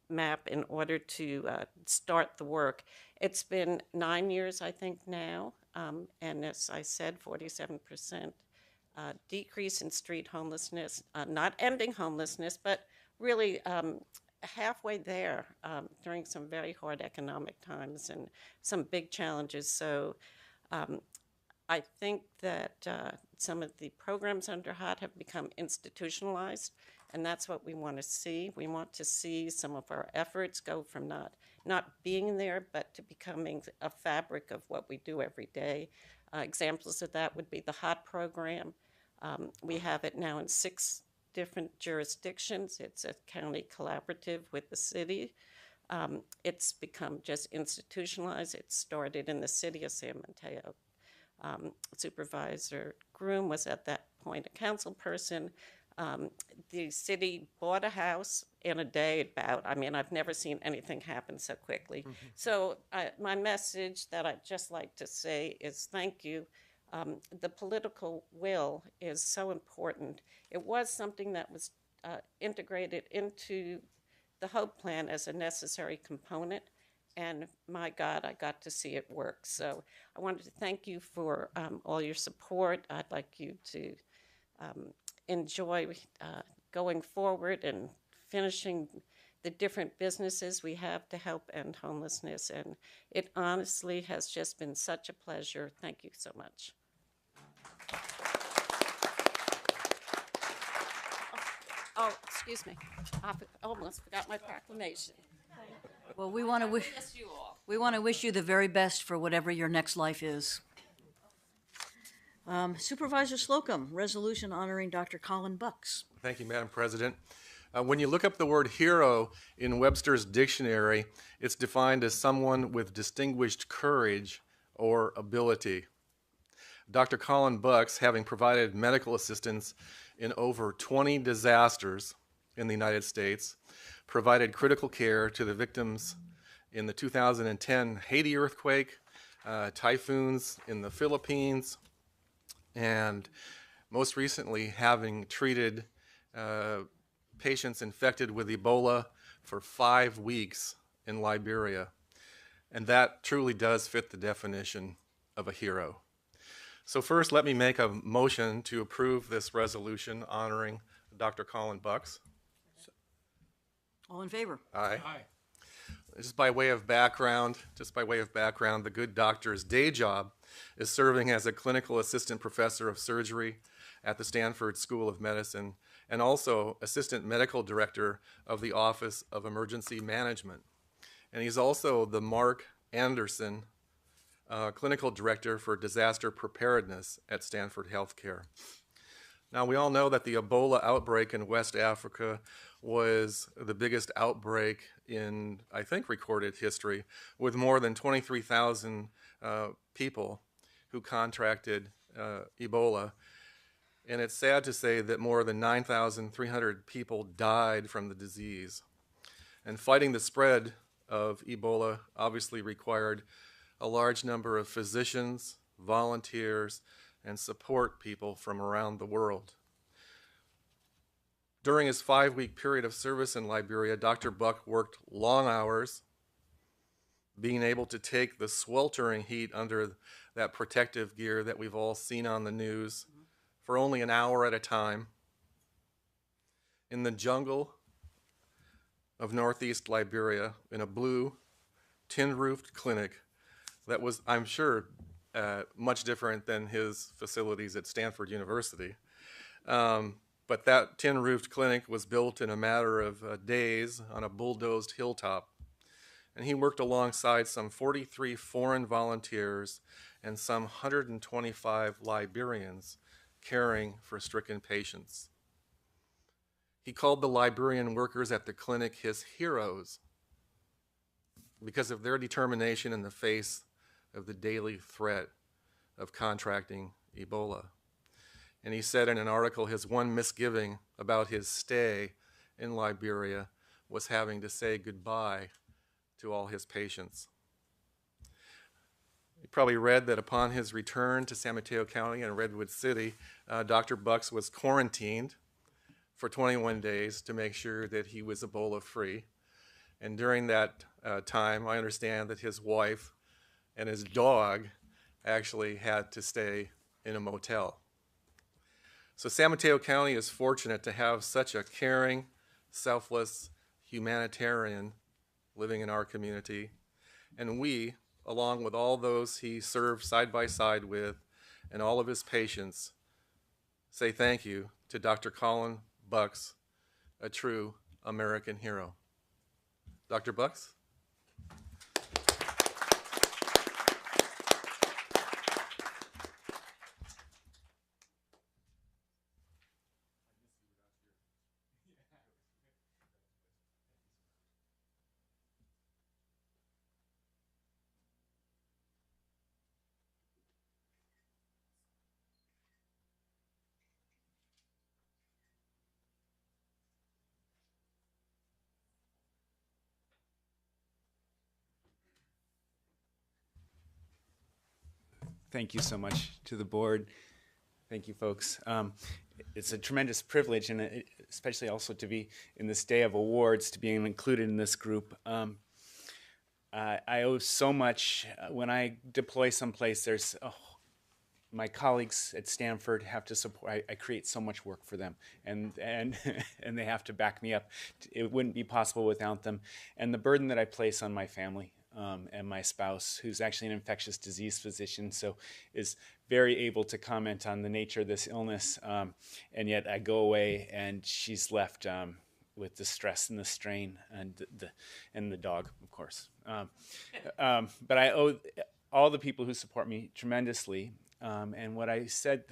map in order to start the work. It's been 9 years, I think, now, and as I said, 47% decrease in street homelessness, not ending homelessness, but really halfway there during some very hard economic times and some big challenges. So I think that some of the programs under HOT have become institutionalized, and that's what we want to see. We want to see some of our efforts go from not being there, but to becoming a fabric of what we do every day. Examples of that would be the HOT program. We have it now in 6 different jurisdictions. It's a county collaborative with the city. It's become just institutionalized. It started in the city of San Mateo. Supervisor Groom was at that point a council person. The city bought a house in a day I've never seen anything happen so quickly. Mm-hmm. So my message that I'd just like to say is thank you. The political will is so important. It was something that was integrated into the HOPE plan as a necessary component. And my God, I got to see it work. So I wanted to thank you for all your support. I'd like you to enjoy going forward and finishing the different businesses we have to help end homelessness. And it honestly has just been such a pleasure. Thank you so much. Oh, excuse me. I almost forgot my proclamation.
Well, we want to wish you the very best for whatever your next life is. Supervisor Slocum, resolution honoring Dr. Colin Bucks.
Thank you, Madam President. When you look up the word hero in Webster's dictionary, it's defined as someone with distinguished courage or ability. Dr. Colin Bucks, having provided medical assistance in over 20 disasters in the United States, provided critical care to the victims in the 2010 Haiti earthquake, typhoons in the Philippines, and most recently having treated patients infected with Ebola for 5 weeks in Liberia. And that truly does fit the definition of a hero. So first, let me make a motion to approve this resolution honoring Dr. Colin Bucks.
All in favor?
Aye. Just by way of background, the good doctor's day job is serving as a clinical assistant professor of surgery at the Stanford School of Medicine and also assistant medical director of the Office of Emergency Management. And he's also the Mark Anderson clinical director for disaster preparedness at Stanford Healthcare. Now, we all know that the Ebola outbreak in West Africa was the biggest outbreak in, I think, recorded history, with more than 23,000 people who contracted Ebola. And it's sad to say that more than 9,300 people died from the disease. And fighting the spread of Ebola obviously required a large number of physicians, volunteers, and support people from around the world. During his 5-week period of service in Liberia, Dr. Buck worked long hours, being able to take the sweltering heat under that protective gear that we've all seen on the news for only an hour at a time in the jungle of northeast Liberia in a blue, tin-roofed clinic that was, I'm sure, much different than his facilities at Stanford University. But that tin-roofed clinic was built in a matter of days on a bulldozed hilltop. And he worked alongside some 43 foreign volunteers and some 125 Liberians caring for stricken patients. He called the Liberian workers at the clinic his heroes because of their determination in the face of the daily threat of contracting Ebola. And he said in an article his one misgiving about his stay in Liberia was having to say goodbye to all his patients. You probably read that upon his return to San Mateo County and Redwood City, Dr. Bucks was quarantined for 21 days to make sure that he was Ebola-free. And during that time, I understand that his wife and his dog actually had to stay in a motel. So San Mateo County is fortunate to have such a caring, selfless humanitarian living in our community. And we, along with all those he served side by side with and all of his patients, say thank you to Dr. Colin Bucks, a true American hero. Dr. Bucks?
Thank you so much to the board. Thank you, folks. It's a tremendous privilege, and especially also to be in this day of awards, to be included in this group. I owe so much. When I deploy someplace, there's my colleagues at Stanford have to support. I create so much work for them, and and they have to back me up. It wouldn't be possible without them. And the burden that I place on my family and my spouse, who's actually an infectious disease physician, so is very able to comment on the nature of this illness. And yet I go away, and she's left with the stress and the strain, and the dog, of course. But I owe all the people who support me tremendously. And what I said,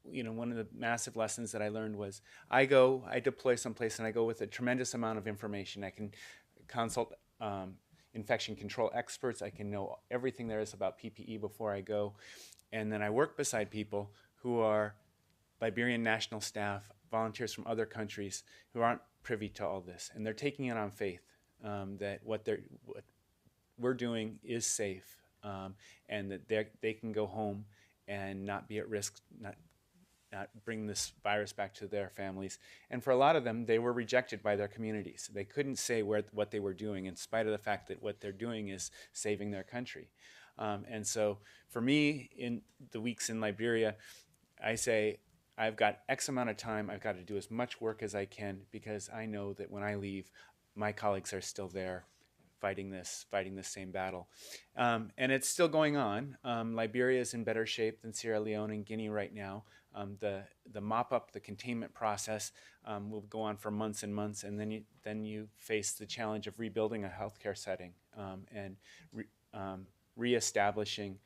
one of the massive lessons that I learned was I deploy someplace, and I go with a tremendous amount of information. I can consult infection control experts. I can know everything there is about PPE before I go. And then I work beside people who are Liberian national staff, volunteers from other countries who aren't privy to all this. And they're taking it on faith that what we're doing is safe, and that they can go home and not be at risk, not not bring this virus back to their families. And for a lot of them, they were rejected by their communities. They couldn't say what they were doing, in spite of the fact that what they're doing is saving their country. And so for me, in the weeks in Liberia, I say, I've got X amount of time. I've got to do as much work as I can, because I know that when I leave, my colleagues are still there fighting this same battle. And it's still going on. Liberia is in better shape than Sierra Leone and Guinea right now. The mop-up, the containment process will go on for months and months, and then you face the challenge of rebuilding a healthcare setting and reestablishing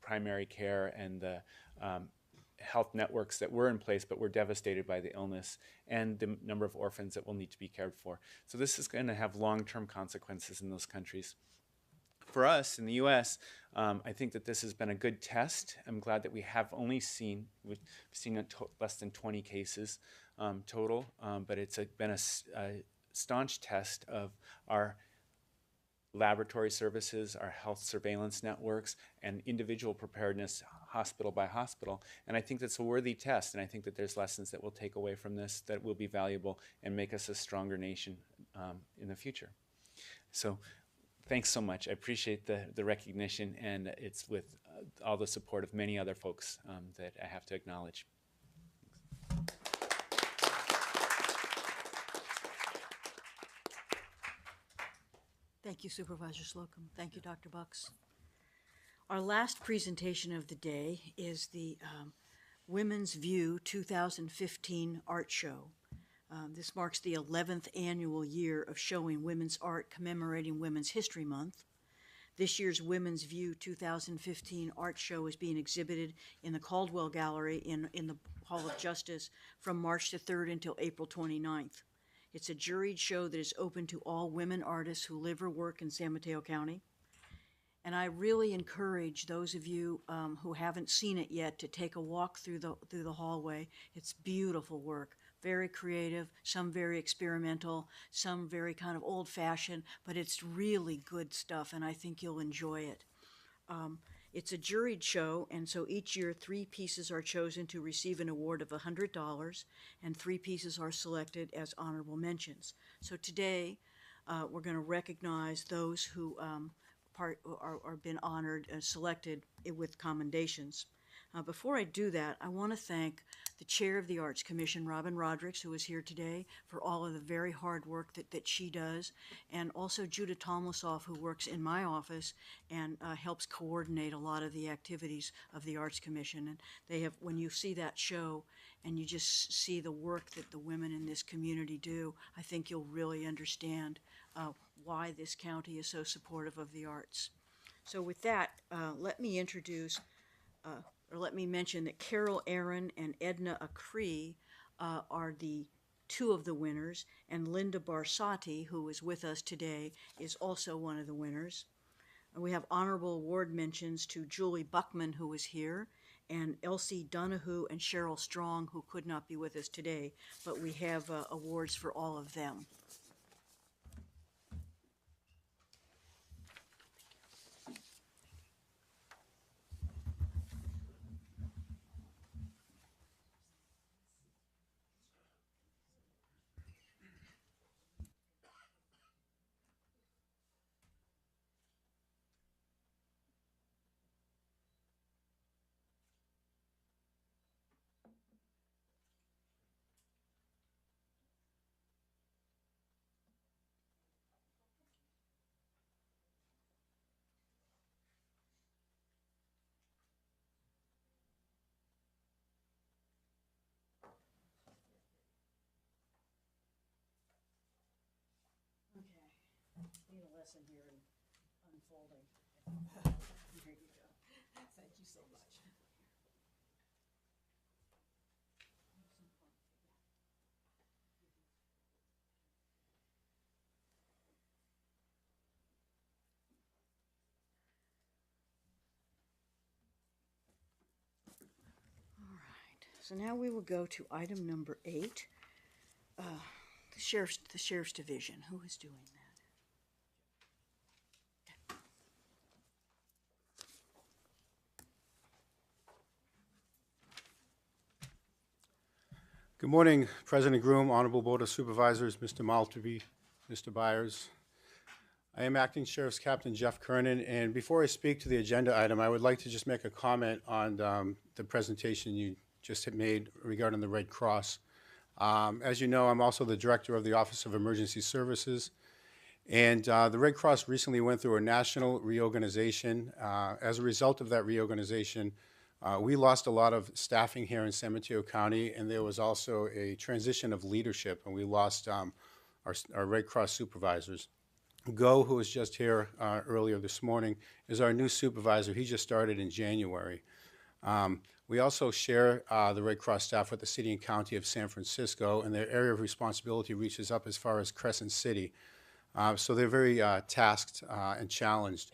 primary care and the health networks that were in place but were devastated by the illness, and the number of orphans that will need to be cared for. So this is going to have long-term consequences in those countries. For us in the U.S., I think that this has been a good test. I'm glad that we have only seen less than 20 cases total, but it's been a staunch test of our laboratory services, our health surveillance networks, and individual preparedness hospital by hospital. And I think that's a worthy test, and I think that there's lessons that we'll take away from this that will be valuable and make us a stronger nation in the future. So thanks so much. I appreciate the recognition, and it's with all the support of many other folks that I have to acknowledge.
Thank you, Supervisor Slocum. Thank you, Dr. Bucks. Our last presentation of the day is the Women's View 2015 Art Show. This marks the 11th annual year of showing women's art commemorating Women's History Month. This year's Women's View 2015 Art Show is being exhibited in the Caldwell Gallery in the Hall of Justice from March the 3rd until April 29th. It's a juried show that is open to all women artists who live or work in San Mateo County. And I really encourage those of you who haven't seen it yet to take a walk through the hallway. It's beautiful work, very creative, some very experimental, some very kind of old-fashioned, but it's really good stuff, and I think you'll enjoy it. It's a juried show, and so each year 3 pieces are chosen to receive an award of $100, and 3 pieces are selected as honorable mentions. So today, we're going to recognize those who are been honored and selected with commendations. Before I do that, I want to thank the Chair of the Arts Commission, Robin Rodericks, who is here today, for all of the very hard work that she does, and also Judith Tomlisoff, who works in my office and helps coordinate a lot of the activities of the Arts Commission. And they have, when you see that show and you just see the work that the women in this community do, I think you'll really understand why this county is so supportive of the arts. So with that, let me introduce or let me mention that Carol Aaron and Edna Acree are the 2 of the winners, and Linda Barsati, who is with us today, is also one of the winners. And we have honorable award mentions to Julie Buckman, who is here, and Elsie Donahue and Cheryl Strong, who could not be with us today, but we have awards for all of them. Need a lesson here in unfolding. There you go. Thank you so much. All right. So now we will go to item number 8, the Sheriff's Division. Who is doing that?
Good morning, President Groom, Honorable Board of Supervisors, Mr. Maltby, Mr. Byers. I am Acting Sheriff's Captain Jeff Kernan, and before I speak to the agenda item, I would like to just make a comment on the presentation you just made regarding the Red Cross. As you know, I'm also the Director of the Office of Emergency Services, and the Red Cross recently went through a national reorganization. As a result of that reorganization, we lost a lot of staffing here in San Mateo County, and there was also a transition of leadership, and we lost our Red Cross supervisors. Go, who was just here earlier this morning, is our new supervisor. He just started in January. We also share the Red Cross staff with the City and County of San Francisco, and their area of responsibility reaches up as far as Crescent City. So they're very tasked and challenged.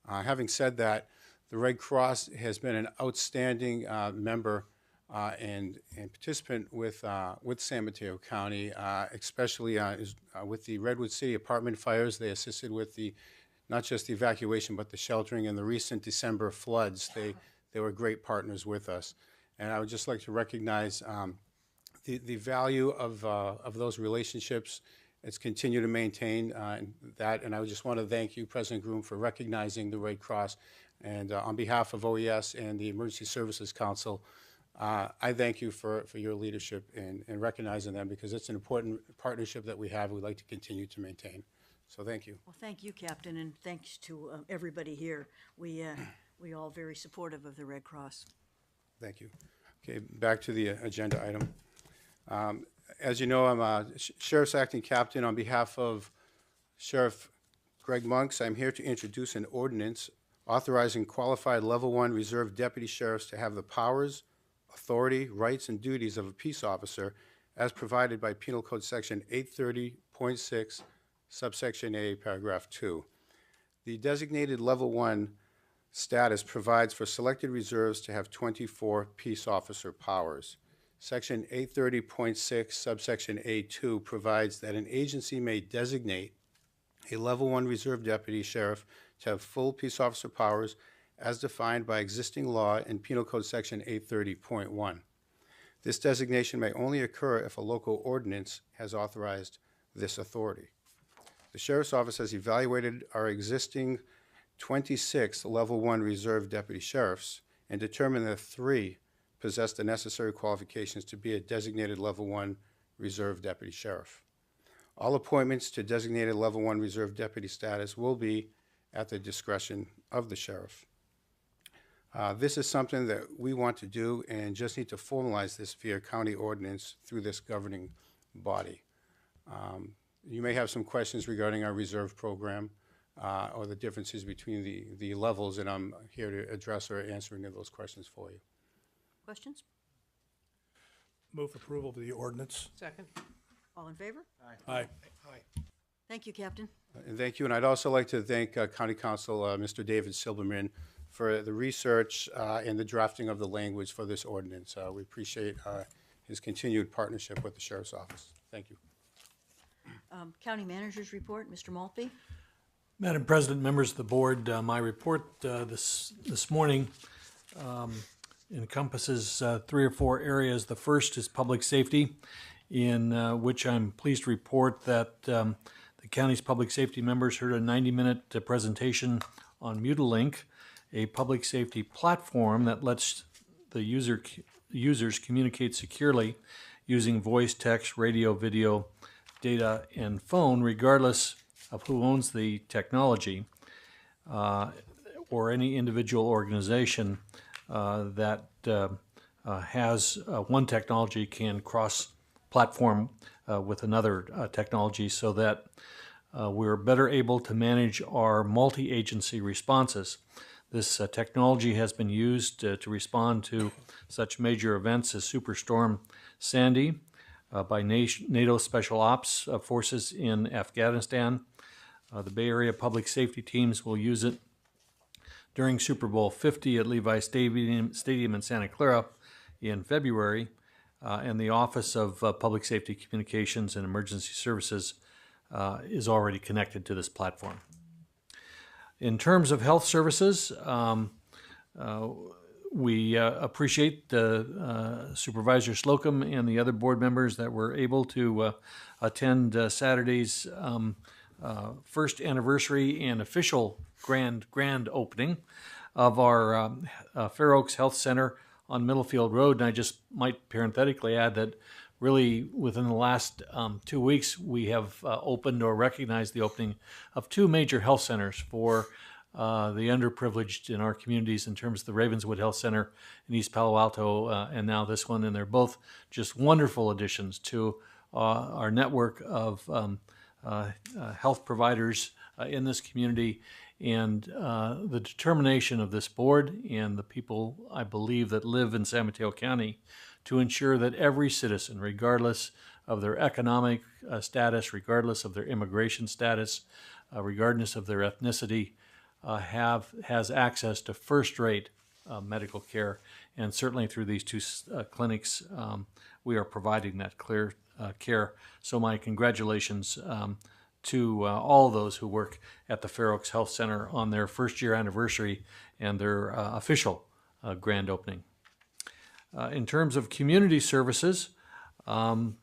Having said that, the Red Cross has been an outstanding member and participant with San Mateo County, especially with the Redwood City apartment fires. They assisted with not just the evacuation, but the sheltering and the recent December floods. They were great partners with us. And I would just like to recognize the value of those relationships. It's continued to maintain that, and I would just want to thank you, President Groom, for recognizing the Red Cross. And on behalf of OES and the Emergency Services Council, I thank you for your leadership in recognizing them, because it's an important partnership that we have. We'd like to continue to maintain. So thank you.
Well, thank you, Captain, and thanks to everybody here. We all very supportive of the Red Cross.
Thank you. Okay, back to the agenda item. As you know, I'm a Sheriff's Acting Captain. On behalf of Sheriff Greg Monks, I'm here to introduce an ordinance authorizing qualified Level 1 Reserve Deputy Sheriffs to have the powers, authority, rights, and duties of a peace officer as provided by Penal Code Section 830.6, subsection A, paragraph 2. The designated Level 1 status provides for selected reserves to have 24 peace officer powers. Section 830.6, subsection A2 provides that an agency may designate a Level 1 Reserve Deputy Sheriff to have full peace officer powers as defined by existing law in Penal Code Section 830.1. This designation may only occur if a local ordinance has authorized this authority. The Sheriff's Office has evaluated our existing 26 Level 1 Reserve Deputy Sheriffs and determined that 3 possess the necessary qualifications to be a designated Level 1 Reserve Deputy Sheriff. All appointments to designated Level 1 Reserve Deputy status will be at the discretion of the Sheriff. This is something that we want to do and just need to formalize this via county ordinance through this governing body. You may have some questions regarding our reserve program or the differences between the levels, and I'm here to address or answer any of those questions for you.
Questions?
Move approval of the ordinance.
Second.
All in favor?
Aye.
Thank you, Captain.
And thank you, and I'd also like to thank County Counsel Mr. David Silberman for the research and the drafting of the language for this ordinance. We appreciate his continued partnership with the Sheriff's Office. Thank you.
County Manager's report, Mr. Maltby.
Madam President, members of the board, my report this morning encompasses 3 or 4 areas. The first is public safety, in which I'm pleased to report that the county's public safety members heard a 90-minute presentation on Mutilink, a public safety platform that lets the users communicate securely using voice, text, radio, video, data, and phone, regardless of who owns the technology or any individual organization that has one technology can cross-platform with another technology, so that we're better able to manage our multi-agency responses. This technology has been used to respond to such major events as Superstorm Sandy by NATO Special Ops forces in Afghanistan. The Bay Area public safety teams will use it during Super Bowl 50 at Levi Stadium in Santa Clara in February, and the Office of Public Safety Communications and Emergency Services is already connected to this platform. In terms of health services, We appreciate Supervisor Slocum and the other board members that were able to attend Saturday's first anniversary and official grand opening of our Fair Oaks Health Center on Middlefield Road. And I just might parenthetically add that really within the last 2 weeks, we have opened or recognized the opening of 2 major health centers for the underprivileged in our communities, in terms of the Ravenswood Health Center in East Palo Alto and now this one. And they're both just wonderful additions to our network of health providers in this community. And the determination of this board and the people, I believe, that live in San Mateo County to ensure that every citizen, regardless of their economic status, regardless of their immigration status, regardless of their ethnicity, has access to first-rate medical care. And certainly through these 2 clinics, we are providing that clear care. So my congratulations to all those who work at the Fair Oaks Health Center on their first-year anniversary and their official grand opening. In terms of community services, the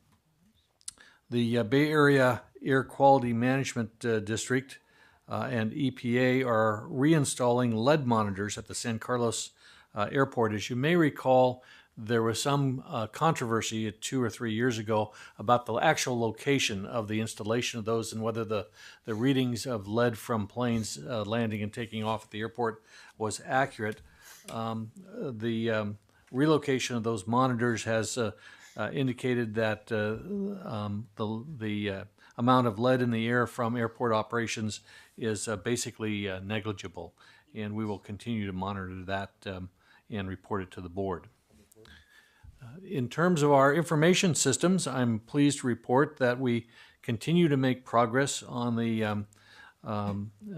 Bay Area Air Quality Management District and EPA are reinstalling lead monitors at the San Carlos Airport. As you may recall, there was some controversy 2 or 3 years ago about the actual location of the installation of those and whether the readings of lead from planes landing and taking off at the airport was accurate. The relocation of those monitors has indicated that the amount of lead in the air from airport operations is basically negligible, and we will continue to monitor that and report it to the board. In terms of our information systems, I'm pleased to report that we continue to make progress on the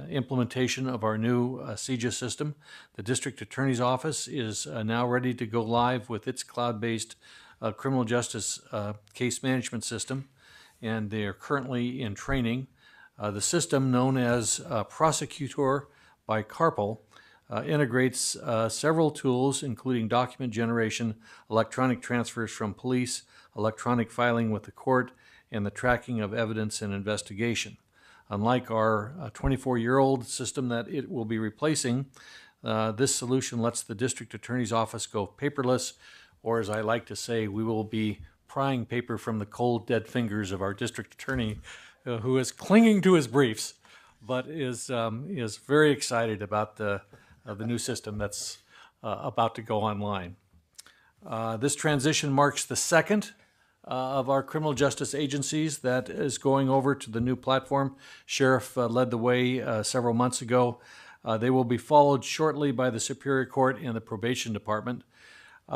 implementation of our new CJA system. The District Attorney's Office is now ready to go live with its cloud-based criminal justice case management system, and they are currently in training. The system, known as Prosecutor by Carpal, integrates several tools, including document generation, electronic transfers from police, electronic filing with the court, and the tracking of evidence and investigation. Unlike our 24-year-old system that it will be replacing, this solution lets the District Attorney's Office go paperless, or as I like to say, we will be prying paper from the cold, dead fingers of our District Attorney, who is clinging to his briefs, but is very excited about the new system that's about to go online. This transition marks the second of our criminal justice agencies that is going over to the new platform. Sheriff led the way several months ago. They will be followed shortly by the Superior Court and the Probation Department.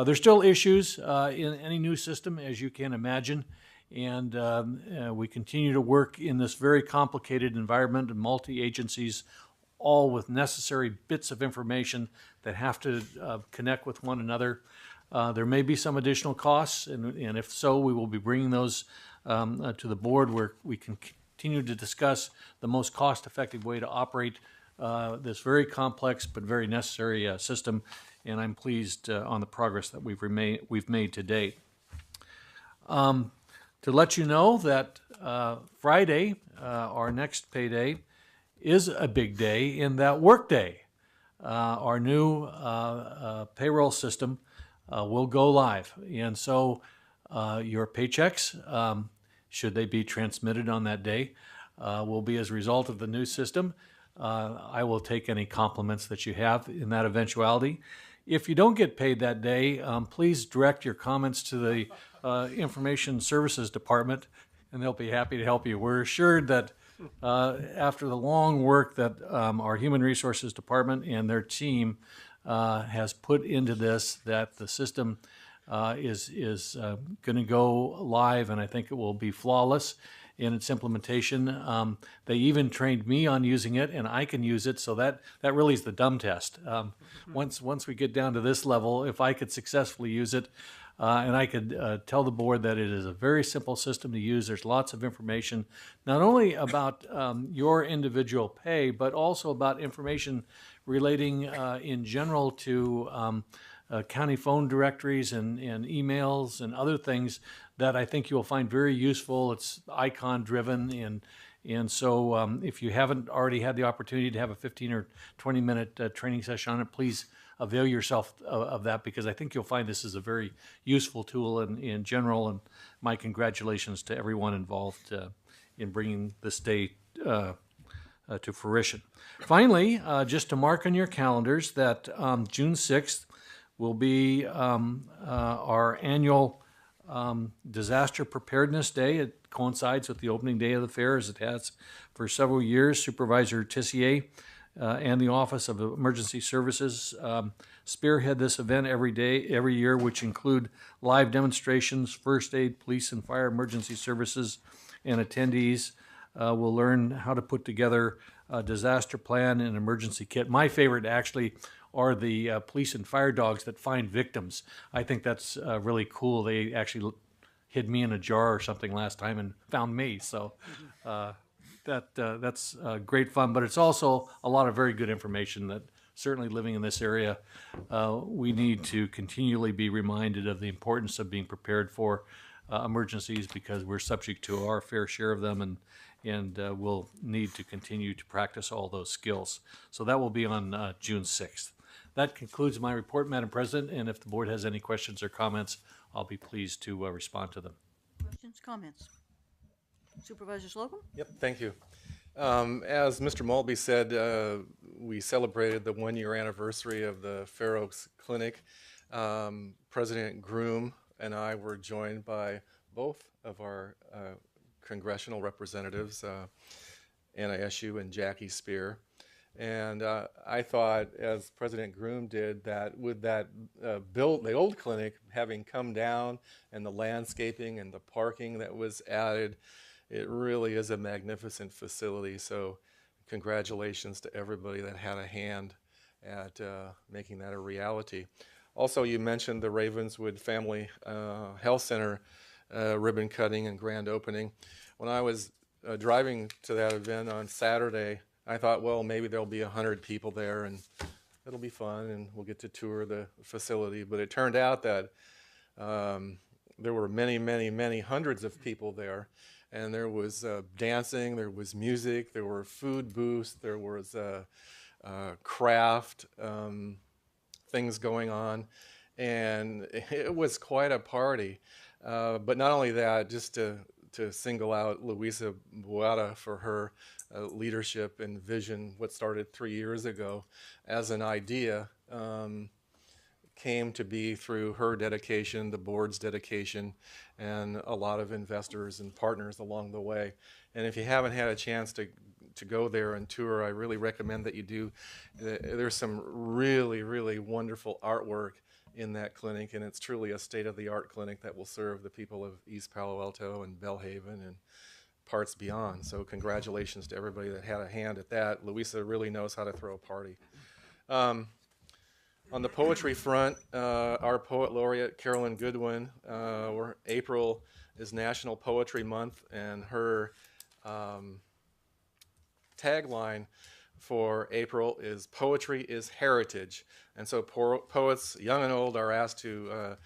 There's still issues in any new system, as you can imagine, and we continue to work in this very complicated environment of multi-agencies, all with necessary bits of information that have to connect with one another. There may be some additional costs, and if so, we will be bringing those to the board where we can continue to discuss the most cost-effective way to operate this very complex but very necessary system, and I'm pleased on the progress that we've made to date. To let you know that Friday, our next payday, is a big day in that Workday. Our new payroll system will go live, and so your paychecks, should they be transmitted on that day, will be as a result of the new system. I will take any compliments that you have in that eventuality. If you don't get paid that day, please direct your comments to the Information Services Department, and they'll be happy to help you. We're assured that after the long work that our Human Resources Department and their team has put into this, that the system is going to go live, and I think it will be flawless in its implementation. They even trained me on using it, and I can use it, so that really is the dumb test. Once we get down to this level, if I could successfully use it, and I could tell the board that it is a very simple system to use. There's lots of information, not only about your individual pay, but also about information relating in general to county phone directories and emails and other things that I think you'll find very useful. It's icon driven, and so if you haven't already had the opportunity to have a 15 or 20 minute training session on it, please avail yourself of that, because I think you'll find this is a very useful tool in general. And my congratulations to everyone involved in bringing this day to fruition. Finally, just to mark on your calendars that June 6th will be our annual Disaster Preparedness Day. It coincides with the opening day of the fair, as it has for several years. Supervisor Tissier and the Office of Emergency Services spearhead this event every year, which include live demonstrations, first aid, police and fire emergency services, and attendees will learn how to put together a disaster plan and emergency kit. My favorite actually are the police and fire dogs that find victims. I think that's really cool. They actually hid me in a jar or something last time and found me. So that's great fun, but it's also a lot of very good information that certainly living in this area, we need to continually be reminded of the importance of being prepared for emergencies, because we're subject to our fair share of them, and we'll need to continue to practice all those skills. So that will be on June 6th. That concludes my report, Madam President, and if the board has any questions or comments, I'll be pleased to respond to them.
Questions, comments? Supervisor Slocum?
Yep, thank you. As Mr. Maltby said, we celebrated the 1-year anniversary of the Fair Oaks Clinic. President Groom and I were joined by both of our congressional representatives, Anna Eshoo and Jackie Spear. And I thought, as President Groom did, that with that the old clinic having come down and the landscaping and the parking that was added, it really is a magnificent facility. So congratulations to everybody that had a hand at making that a reality. Also, you mentioned the Ravenswood Family Health Center ribbon cutting and grand opening. When I was driving to that event on Saturday, I thought, well, maybe there'll be 100 people there and it'll be fun and we'll get to tour the facility. But it turned out that there were many, many, many hundreds of people there. And there was dancing, there was music, there were food booths, there was craft things going on. And it was quite a party. But not only that, just to single out Luisa Boada for her leadership and vision, what started 3 years ago as an idea, came to be through her dedication, the board's dedication, and a lot of investors and partners along the way. And if you haven't had a chance to go there and tour, I really recommend that you do. There's some really, really wonderful artwork in that clinic, and it's truly a state-of-the-art clinic that will serve the people of East Palo Alto and Bellhaven and parts beyond. So congratulations to everybody that had a hand at that. Luisa really knows how to throw a party. On the poetry front, our poet laureate, Carolyn Goodwin, April is National Poetry Month, and her tagline for April is "Poetry is Heritage." And so poets, young and old, are asked to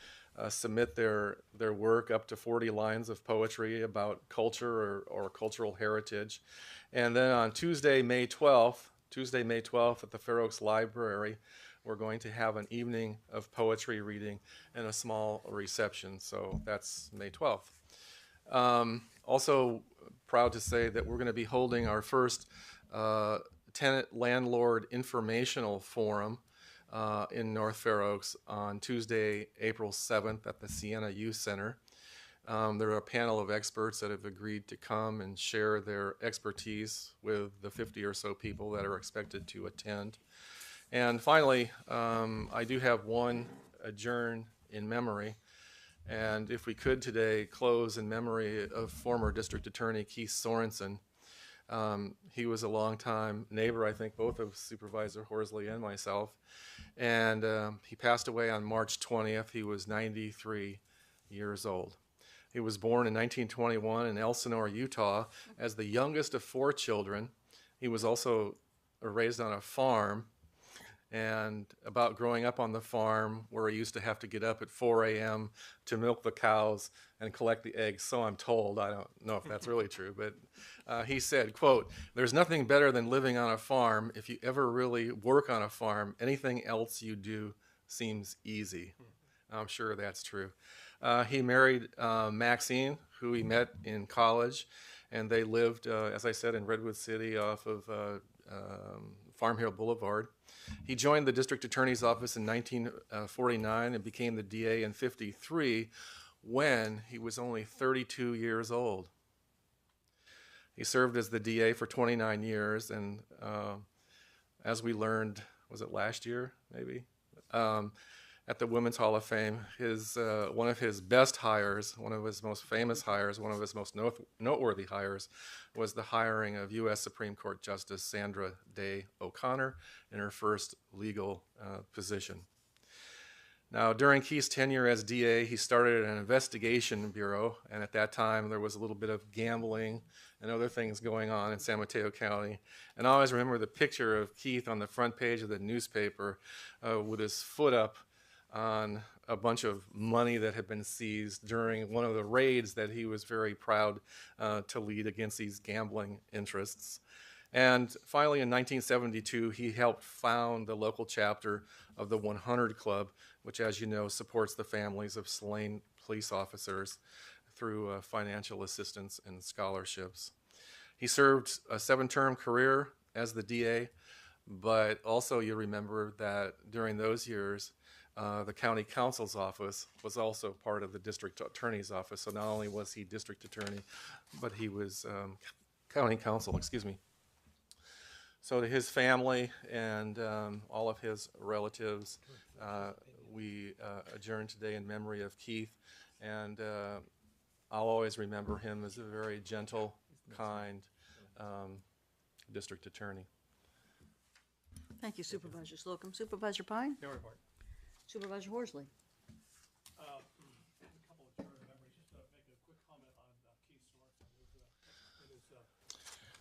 submit their work, up to 40 lines of poetry about culture or cultural heritage. And then on Tuesday, May 12th at the Fair Oaks Library, we're going to have an evening of poetry reading and a small reception. So that's May 12th. Also proud to say that we're going to be holding our first tenant landlord informational forum in North Fair Oaks on Tuesday, April 7th at the Sienna Youth Center. There are a panel of experts that have agreed to come and share their expertise with the 50 or so people that are expected to attend. And finally, I do have one adjourn in memory. And if we could today close in memory of former District Attorney Keith Sorensen. He was a longtime neighbor, I think, both of Supervisor Horsley and myself. And he passed away on March 20th. He was 93 years old. He was born in 1921 in Elsinore, Utah, as the youngest of 4 children. He was also raised on a farm. and about growing up on the farm where he used to have to get up at 4 a.m. to milk the cows and collect the eggs. So I'm told. I don't know if that's really true, but he said, quote, "There's nothing better than living on a farm. If you ever really work on a farm, anything else you do seems easy." I'm sure that's true. He married Maxine, who he met in college, and they lived, as I said, in Redwood City off of Farm Hill Boulevard. He joined the district attorney's office in 1949 and became the DA in 53 when he was only 32 years old. He served as the DA for 29 years, and as we learned, was it last year, maybe? At the Women's Hall of Fame, one of his best hires, one of his most famous hires, one of his most noteworthy hires was the hiring of U.S. Supreme Court Justice Sandra Day O'Connor in her first legal position. Now, during Keith's tenure as DA, he started an investigation bureau, and at that time there was a little bit of gambling and other things going on in San Mateo County. And I always remember the picture of Keith on the front page of the newspaper with his foot up on a bunch of money that had been seized during one of the raids that he was very proud to lead against these gambling interests. And finally, in 1972, he helped found the local chapter of the 100 Club, which, as you know, supports the families of slain police officers through financial assistance and scholarships. He served a 7-term career as the DA, but also you remember that during those years, the county counsel's office was also part of the district attorney's office. So not only was he district attorney, but he was county counsel, excuse me. So to his family and all of his relatives, we adjourn today in memory of Keith, and I'll always remember him as a very gentle, kind district attorney.
Thank you, Supervisor Slocum. Supervisor Pine?
No report.
Supervisor Horsley?
A couple of term memories. Just to make a quick comment on Keith Sorensen.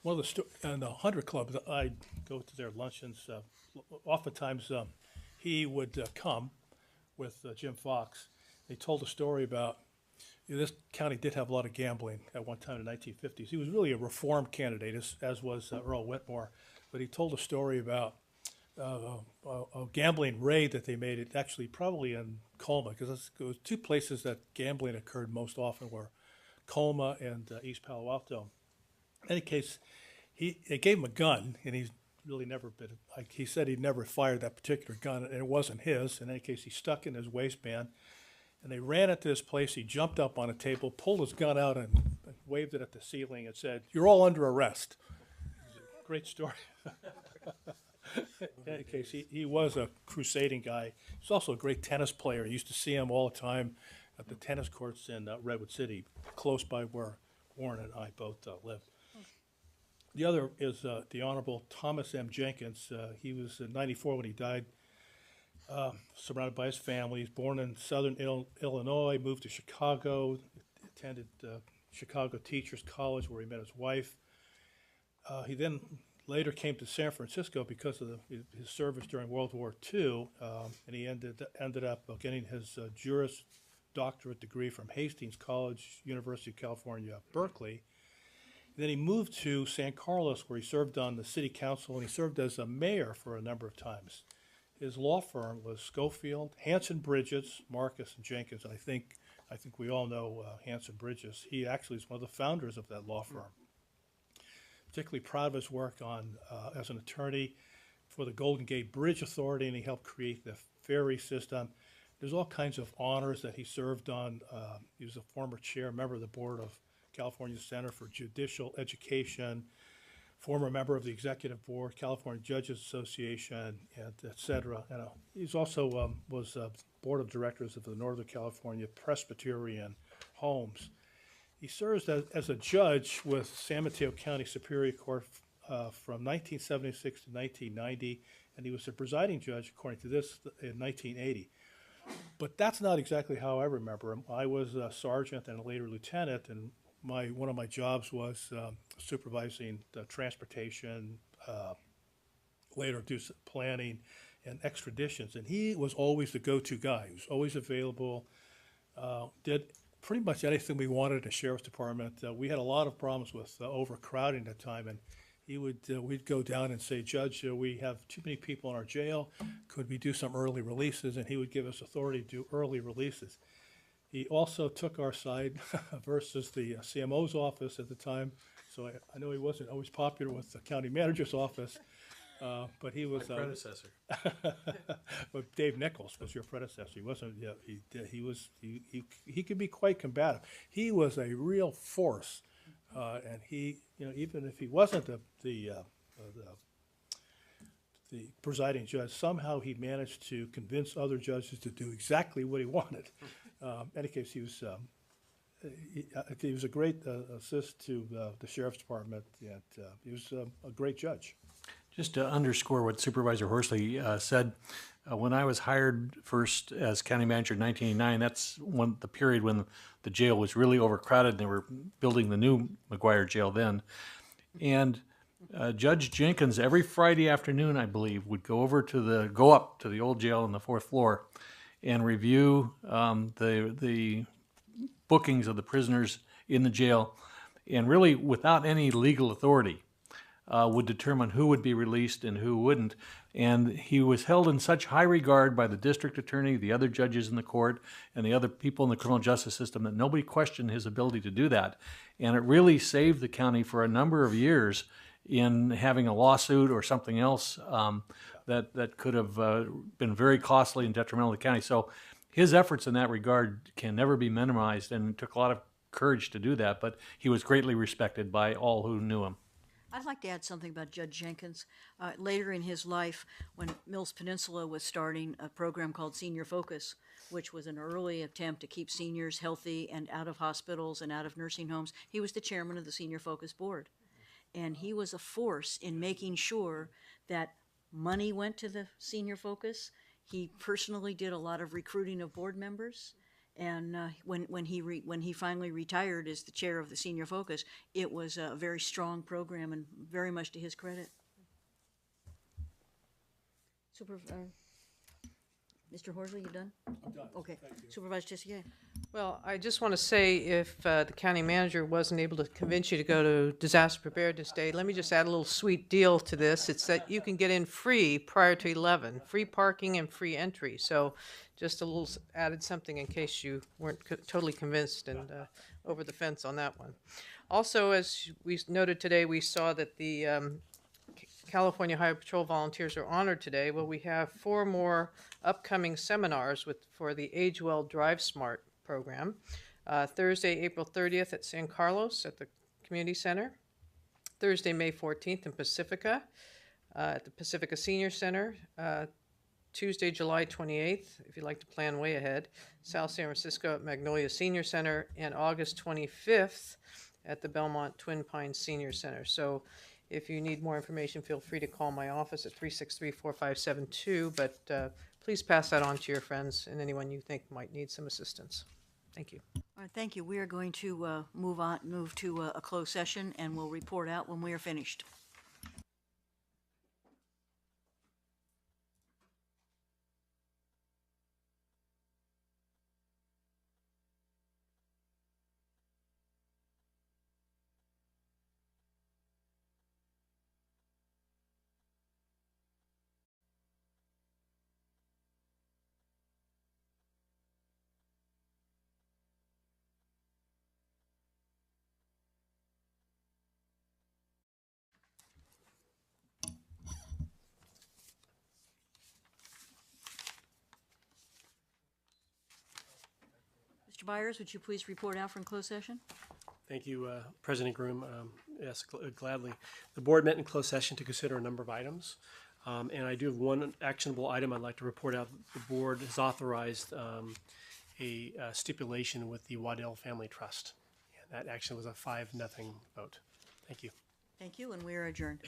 One of the in the 100 Club, I go to their luncheons. Oftentimes, he would come with Jim Fox. They told a story about this county did have a lot of gambling at one time in the 1950s. He was really a reform candidate, as was Earl Whitmore. But he told a story about a gambling raid that they made. It actually probably in Colma, because it was two places that gambling occurred most often were Colma and East Palo Alto. In any case, they gave him a gun, and he's really never been, like he said, he'd never fired that particular gun, and it wasn't his. In any case, he stuck in his waistband, and they ran into this place. He jumped up on a table, pulled his gun out, and waved it at the ceiling and said, "You're all under arrest." Great story. In any case, he was a crusading guy. He's also a great tennis player. You used to see him all the time at the tennis courts in Redwood City, close by where Warren and I both live. The other is the Honorable Thomas M. Jenkins. He was in 94 when he died, surrounded by his family. He's born in southern Illinois, moved to Chicago, attended Chicago Teachers College where he met his wife. He then later came to San Francisco because of his service during World War II, and he ended up getting his Juris Doctorate degree from Hastings College, University of California, Berkeley. Then he moved to San Carlos, where he served on the city council, and he served as a mayor for a number of times. His law firm was Schofield, Hanson Bridges, Marcus, and Jenkins. And I think we all know Hanson Bridges. He actually is one of the founders of that law firm. Particularly proud of his work on as an attorney for the Golden Gate Bridge Authority, and he helped create the ferry system. There's all kinds of honors that he served on. He was a former member of the board of California Center for Judicial Education, former member of the executive board, California Judges Association, and et cetera. And he's also was board of directors of the Northern California Presbyterian Homes. He serves as a judge with San Mateo County Superior Court from 1976 to 1990, and he was the presiding judge, according to this, in 1980. But that's not exactly how I remember him. I was a sergeant and a later lieutenant, and one of my jobs was supervising the transportation, later do planning and extraditions, and he was always the go-to guy. He was always available, did pretty much anything we wanted in the sheriff's department. We had a lot of problems with overcrowding at the time, and he would we'd go down and say, Judge, we have too many people in our jail. Could we do some early releases? And he would give us authority to do early releases. He also took our side versus the CMO's office at the time. So I know he wasn't always popular with the county manager's office, but he was
my predecessor.
But Dave Nichols was your predecessor. He wasn't. Yeah, he could be quite combative. He was a real force, and he, even if he wasn't the presiding judge, somehow he managed to convince other judges to do exactly what he wanted. In any case, he was a great assist to the sheriff's department, and he was a great judge.
Just to underscore what Supervisor Horsley said, when I was hired first as county manager in 1989, that's the period when the jail was really overcrowded, and they were building the new McGuire jail then. And Judge Jenkins, every Friday afternoon, I believe, would go up to the old jail on the 4th floor and review the bookings of the prisoners in the jail, and really without any legal authority would determine who would be released and who wouldn't. And he was held in such high regard by the district attorney, the other judges in the court, and the other people in the criminal justice system that nobody questioned his ability to do that. And it really saved the county for a number of years in having a lawsuit or something else that could have been very costly and detrimental to the county. So his efforts in that regard can never be minimized, and it took a lot of courage to do that, but he was greatly respected by all who knew him.
I'd like to add something about Judge Jenkins. Later in his life, when Mills Peninsula was starting a program called Senior Focus, which was an early attempt to keep seniors healthy and out of hospitals and out of nursing homes, he was the chairman of the Senior Focus Board. And he was a force in making sure that money went to the Senior Focus. He personally did a lot of recruiting of board members. And when he finally retired as the chair of the Senior Focus, it was a very strong program and very much to his credit. Mr. Horsley, you done?
I'm done.
Okay.
Thank you.
Supervisor Tessier.
Well, I just want to say, if the county manager wasn't able to convince you to go to Disaster Preparedness Day, let me just add a little sweet deal to this. It's that you can get in free prior to 11, free parking and free entry. So just a little added something in case you weren't totally convinced and over the fence on that one. Also, as we noted today, we saw that the California Highway Patrol volunteers are honored today. Well, we have 4 more upcoming seminars for the Age Well Drive Smart program. Thursday, April 30th at San Carlos at the Community Center. Thursday, May 14th in Pacifica at the Pacifica Senior Center. Tuesday, July 28th, if you'd like to plan way ahead, South San Francisco at Magnolia Senior Center, and August 25th at the Belmont Twin Pines Senior Center. So if you need more information, feel free to call my office at 363-4572, but please pass that on to your friends and anyone you think might need some assistance. Thank you.
All right, thank you. We are going to move to a closed session, and we'll report out when we are finished. Mr. Byers, would you please report out from closed session?
Thank you, President Groom. Yes, gladly. The board met in closed session to consider a number of items, and I do have one actionable item I'd like to report out. The board has authorized a stipulation with the Waddell Family Trust. And that action was a 5-0 vote. Thank you.
Thank you, and we are adjourned.